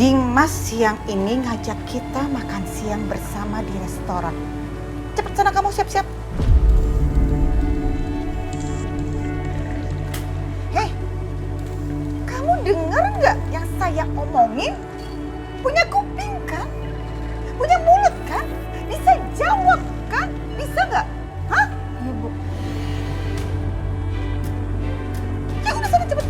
Dimas siang ini ngajak kita makan siang bersama di restoran. Cepat sana kamu siap-siap. Hei, kamu dengar nggak yang saya omongin? Punya kuping kan? Punya mulut kan? Bisa jawab kan? Bisa nggak? Hah? Iya, Bu. Ya udah sana cepet.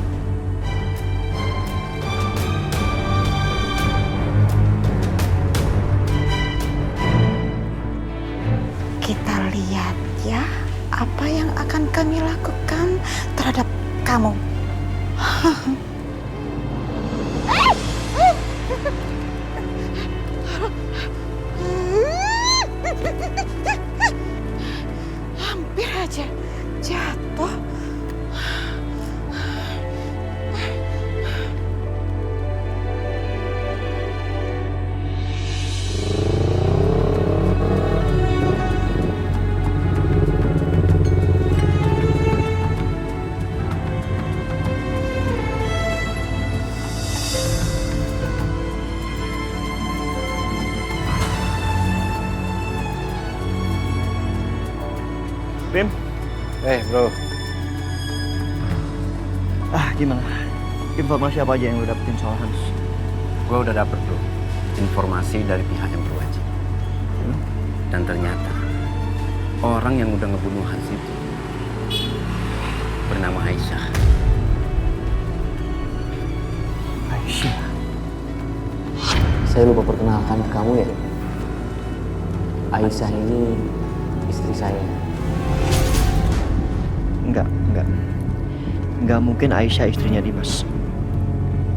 Kita lihat ya apa yang akan kami lakukan terhadap kamu. Hampir aja jatuh. Bim, Bro. Gimana? Informasi apa aja yang lo dapetin soal Hans? Gue udah dapet, Bro, informasi dari pihak yang berwajib. Dan ternyata orang yang udah ngebunuh Hans itu bernama Aisyah. Aisyah? Saya lupa perkenalkan ke kamu ya. Aisyah ini istri saya. Enggak mungkin Aisyah istrinya Dimas.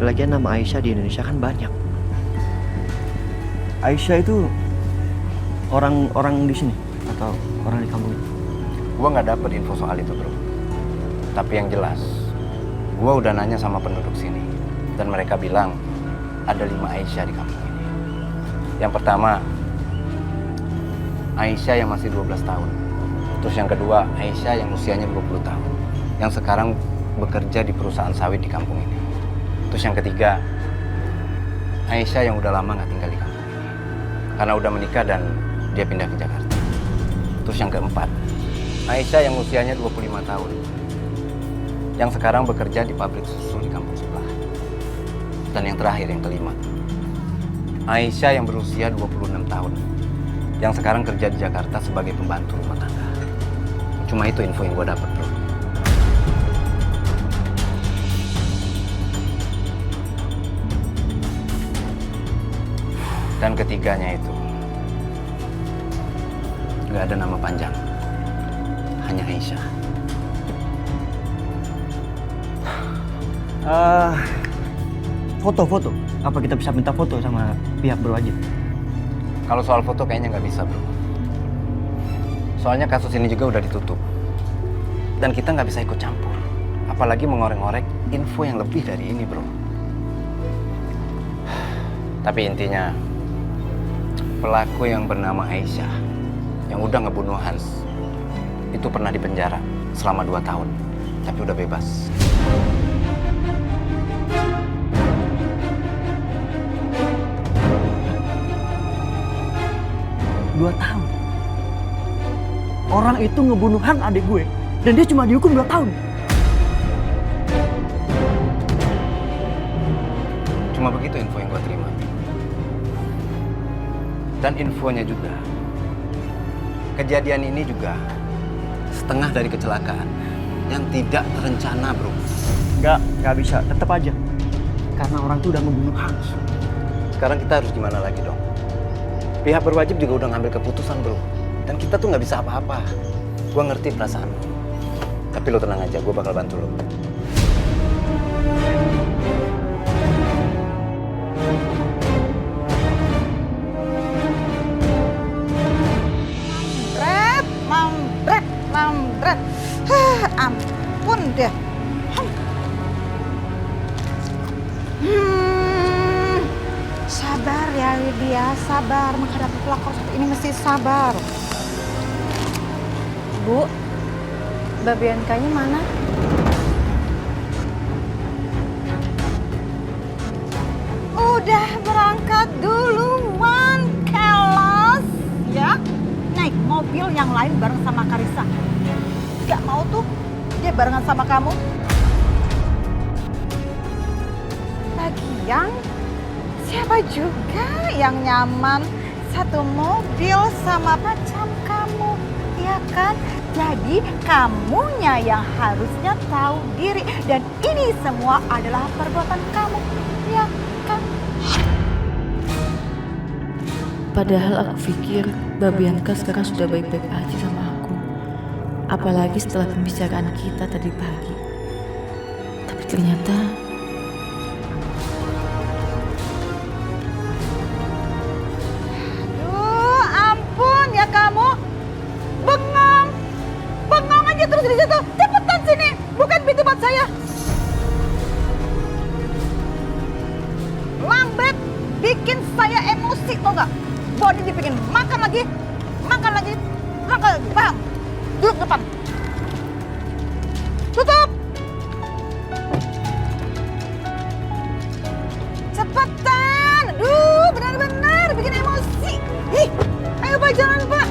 Lagian nama Aisyah di Indonesia kan banyak. Aisyah itu orang di sini atau orang di kampung ini? Gue nggak dapet info soal itu, Bro. Tapi yang jelas, gue udah nanya sama penduduk sini. Dan mereka bilang ada 5 Aisyah di kampung ini. Yang pertama, Aisyah yang masih 12 tahun. Terus yang kedua, Aisyah yang usianya 20 tahun. Yang sekarang bekerja di perusahaan sawit di kampung ini. Terus yang ketiga, Aisyah yang udah lama nggak tinggal di kampung ini. Karena udah menikah dan dia pindah ke Jakarta. Terus yang keempat, Aisyah yang usianya 25 tahun. Yang sekarang bekerja di pabrik susu di kampung sebelah. Dan yang terakhir, yang kelima, Aisyah yang berusia 26 tahun. Yang sekarang kerja di Jakarta sebagai pembantu rumah tangga. Cuma itu info yang gue dapet, Bro. Dan ketiganya itu nggak ada nama panjang, hanya Aisyah. Foto-foto. Apa kita bisa minta foto sama pihak berwajib? Kalau soal foto kayaknya nggak bisa, Bro. Soalnya kasus ini juga udah ditutup. Dan kita nggak bisa ikut campur. Apalagi mengorek-ngorek info yang lebih dari ini, bro. Tapi intinya, pelaku yang bernama Aisyah, yang udah ngebunuh Hans, itu pernah dipenjara selama 2 tahun. Tapi udah bebas. 2 tahun. Orang itu ngebunuh Han adik gue. Dan dia cuma dihukum 2 tahun. Cuma begitu info yang gue terima. Dan infonya juga, kejadian ini juga setengah dari kecelakaan yang tidak terencana, bro. Nggak bisa. Tetap aja. Karena orang itu udah ngebunuh Hans. Sekarang kita harus gimana lagi dong? Pihak berwajib juga udah ngambil keputusan, bro. Dan kita tuh nggak bisa apa-apa. Gue ngerti perasaan lo. Tapi lo tenang aja, gue bakal bantu lo. Mambret. Ampun deh. Sabar ya Lydia, sabar. Menghadapi pelakor seperti ini mesti sabar. Bu, Mbak Biankanya mana? Udah berangkat duluan, kelas. Ya, naik mobil yang lain bareng sama Karissa. Gak mau tuh dia barengan sama kamu. Lagian siapa juga yang nyaman satu mobil sama pacar kamu, ya kan? Jadi kamunya yang harusnya tahu diri. Dan ini semua adalah perbuatan kamu, ya kan? Padahal aku pikir Mbak Bianca sekarang sudah baik-baik aja sama aku. Apalagi setelah pembicaraan kita tadi pagi. Tapi ternyata Ampun ya kamu. Bengong aja terus di situ. Cepetan sini, bukan pintu buat saya. Lambat, bikin saya emosi, tau gak? Body dibikin makan lagi, paham? Duduk depan. Tutup. Cepetan. Aduh, benar-benar bikin emosi. Ih, ayo Pak, jalan Pak.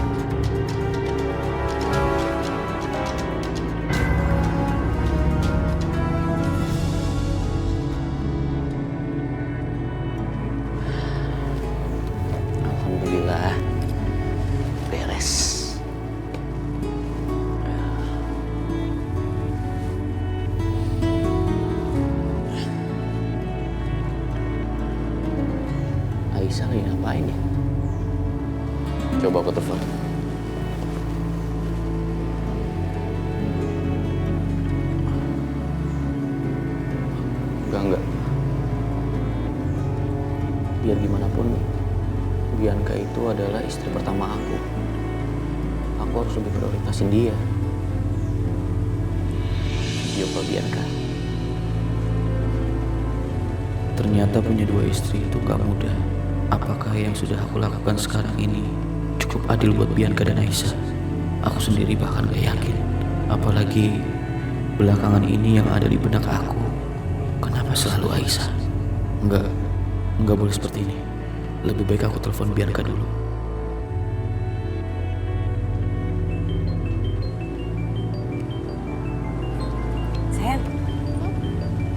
Alhamdulillah, beres. Aisyah lagi ngapain ya? Coba aku telepon. Enggak. Biar gimana pun, Bianca itu adalah istri pertama aku. Aku harus lebih prioritasin dia. Video call Bianca. Ternyata punya 2 istri itu gak mudah. Apakah yang sudah aku lakukan sekarang ini cukup adil buat Bianca dan Aisyah? Aku sendiri bahkan gak yakin. Apalagi belakangan ini yang ada di benak aku, kenapa selalu Aisyah? Enggak boleh seperti ini. Lebih baik aku telepon Bianca dulu. Sayang,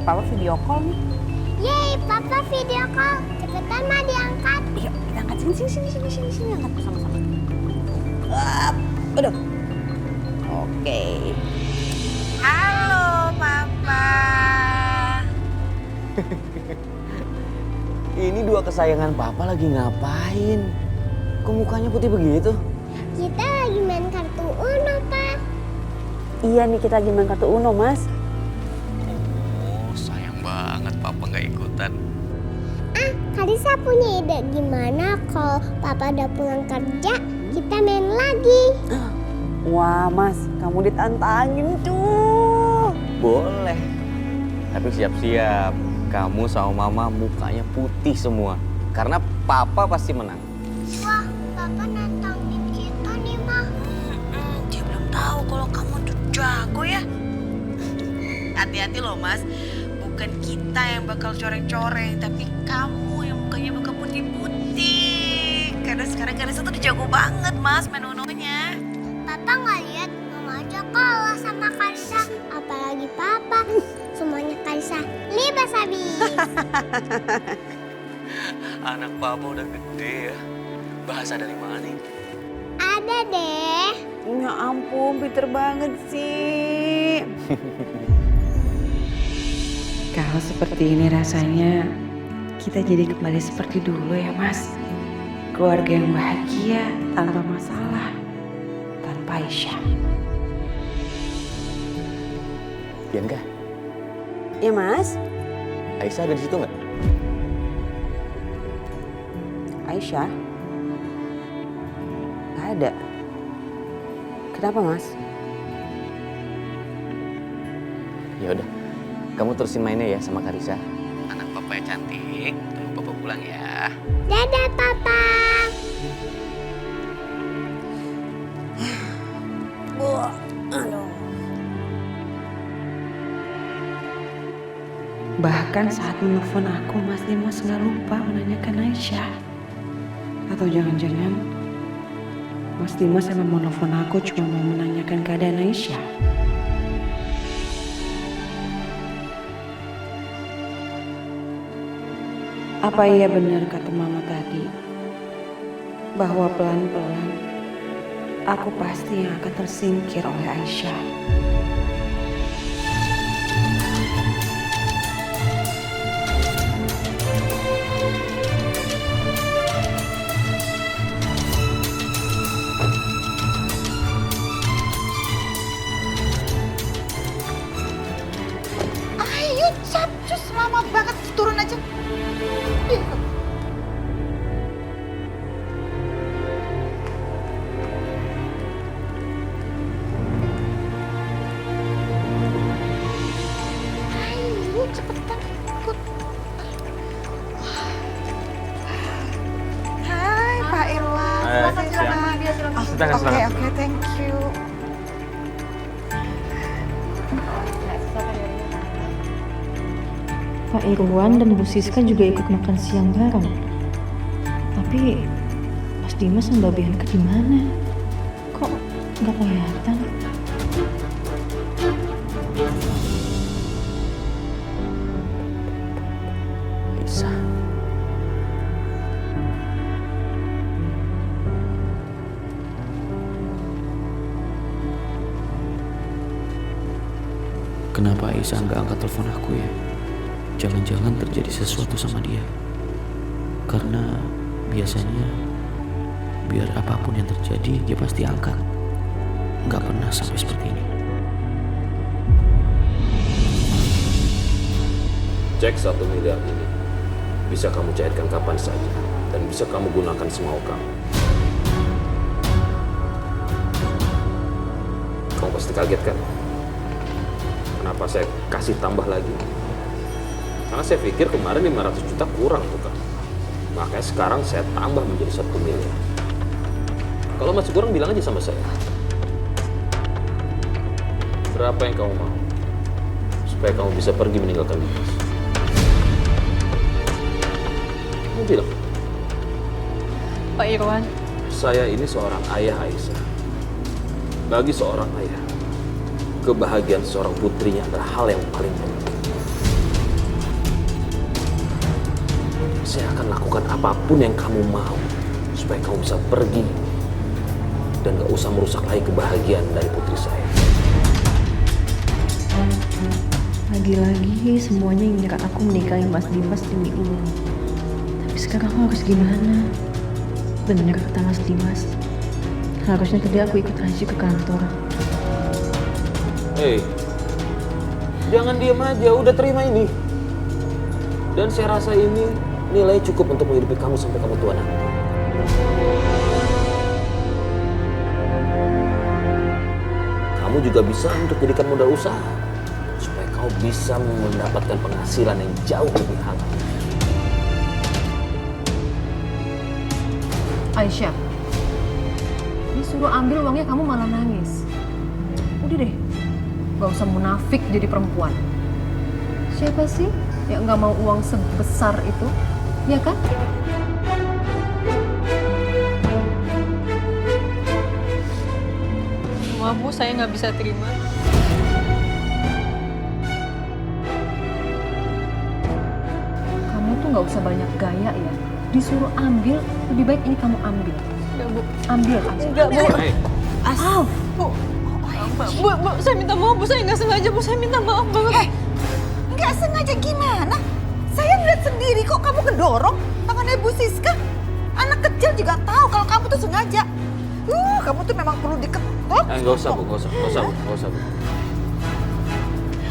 Papa video call nih. Yeay, Papa video call. Cepetan Ma diangkat. Yuk, kita angkat sini, angkat bersama-sama. Aduh. Oke. Halo, Papa. Ini 2 kesayangan Papa lagi ngapain? Kok mukanya putih begitu? Kita lagi main kartu Uno, Pak. Iya nih, kita lagi main kartu Uno, Mas. Oh, sayang banget Papa gak ikutan. Karissa punya ide gimana kalau Papa udah pulang kerja, kita main lagi. Wah Mas, kamu ditantangin tuh. Boleh. Tapi siap-siap, kamu sama mama mukanya putih semua. Karena papa pasti menang. Wah, papa nantangin kita nih, Ma. Dia belum tahu kalau kamu tuh jago ya. Hati-hati loh Mas, bukan kita yang bakal coreng-coreng, tapi kamu yang mukanya bakal putih-putih. Karena sekarang Karissa tuh jago banget Mas main unonya. Papa nggak lihat Mama aja kalah sama Karissa. Apalagi Papa. Semuanya Karissa libas habis. Anak papa udah gede ya. Bahasa dari mana nih? Ada deh. Ya ampun, pinter banget sih. Kalau seperti ini rasanya, kita jadi kembali seperti dulu ya Mas. Keluarga yang bahagia, tanpa masalah, tanpa Aisyah. Bianca, Ya Mas? Aisyah ada di situ nggak? Aisyah? Nggak ada. Kenapa Mas? Ya udah, kamu terusin mainnya ya sama Karissa. Anak papa yang cantik, tunggu papa pulang ya. Dadah, Papa. Aduh. Bahkan saat menelpon aku, Mas Dimas nggak lupa menanyakan Aisyah. Atau jangan-jangan Mas Dimas emang mau nelfon aku cuma mau menanyakan keadaan Aisyah. Apa iya benar kata Mama tadi, bahwa pelan-pelan aku pasti yang akan tersingkir oleh Aisyah. Ayo, capcus, lama banget. Turun aja. Ayo, cepetan ikut. Hai, Pak Irwan. Silakan, silakan. Oke, thank you. Pak Irwan dan Bu Siska juga ikut makan siang bareng. Tapi Mas Dimas dan Mbak Bianca di mana? Kok nggak kelihatan? Aisyah. Kenapa Aisyah nggak angkat telepon aku ya? Jangan-jangan terjadi sesuatu sama dia. Karena biasanya biar apapun yang terjadi dia pasti angkat. Nggak pernah sampai seperti ini. Cek 1 miliar ini bisa kamu cairkan kapan saja dan bisa kamu gunakan semau kamu. Kamu pasti kaget kan? Kenapa saya kasih tambah lagi? Karena saya pikir kemarin 500 juta kurang tuh kan. Makanya sekarang saya tambah menjadi 1 miliar. Kalau masih kurang bilang aja sama saya. Berapa yang kamu mau? Supaya kamu bisa pergi meninggalkan Dimas. Kamu bilang. Pak Irwan. Saya ini seorang ayah Aisyah. Bagi seorang ayah, kebahagiaan seorang putrinya adalah hal yang paling penting. Saya akan lakukan apapun yang kamu mau supaya kamu bisa pergi dan gak usah merusak lagi kebahagiaan dari putri saya. Lagi-lagi semuanya ngira aku menikahi Mas Dimas demi uang. Tapi sekarang aku harus gimana? Benar kata Mas Dimas. Harusnya tadi aku ikut aja ke kantor. Hei, jangan diam aja, udah terima ini. Dan saya rasa ini nilai cukup untuk menghidupi kamu sampai kamu tua nanti. kamu juga bisa untuk jadikan modal usaha. Supaya kau bisa mendapatkan penghasilan yang jauh lebih halal. Aisyah, disuruh ambil uangnya kamu malah nangis. Udah deh, gak usah munafik jadi perempuan. Siapa sih yang gak mau uang sebesar itu? Ya kan? Maaf Bu, saya nggak bisa terima. Kamu tuh nggak usah banyak gaya ya. Disuruh ambil, lebih baik ini kamu ambil. Enggak Bu. Ambil aja. Enggak Bu. Asal. Bu. Bu, saya minta maaf Bu, saya nggak sengaja Bu, saya minta maaf banget. Nggak sengaja gimana? Saya lihat sendiri kok kamu kedorong tangannya Bu Siska. Anak kecil juga tahu kalau kamu tuh sengaja. Kamu tuh memang perlu diketok. Nggak usah Bu, nggak usah Bu.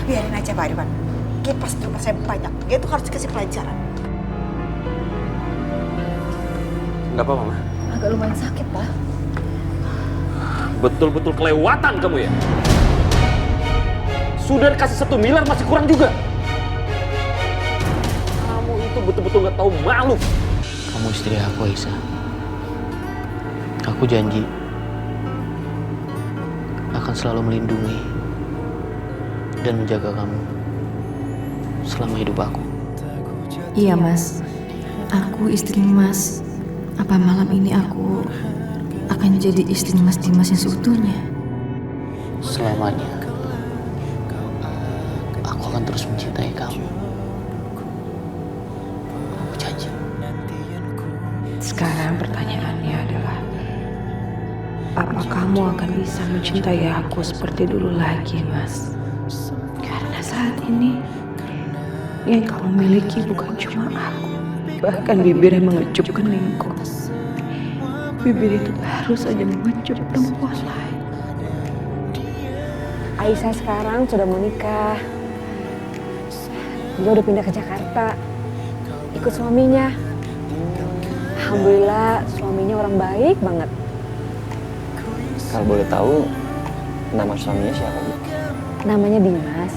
Biarin aja Pak Irwan. Dia pasti rumah saya banyak. Dia tuh harus dikasih pelajaran. Nggak apa-apa, Ma. Agak lumayan sakit, Pak. Betul-betul kelewatan kamu ya. Sudah dikasih 1 miliar masih kurang juga. Kamu itu betul-betul nggak tahu malu. Kamu istri aku, Aisyah. Aku janji akan selalu melindungi dan menjaga kamu selama hidup aku. Iya Mas, aku istri Mas. Apa malam ini aku akan jadi istri Mas Dimas yang seutuhnya? Selamanya aku akan terus mencintai kamu. Aku janji. Sekarang pertanyaannya adalah, apa kamu akan bisa mencintai aku seperti dulu lagi, Mas? Karena saat ini yang kamu miliki bukan cuma aku, bahkan bibir yang mengecup keningku. Bibir itu baru saja mengecup perempuan lain. Aisyah sekarang sudah mau nikah. Dia udah pindah ke Jakarta, ikut suaminya. Alhamdulillah suaminya orang baik banget. Kalau boleh tahu, nama suaminya siapa, Bu? Namanya Dimas.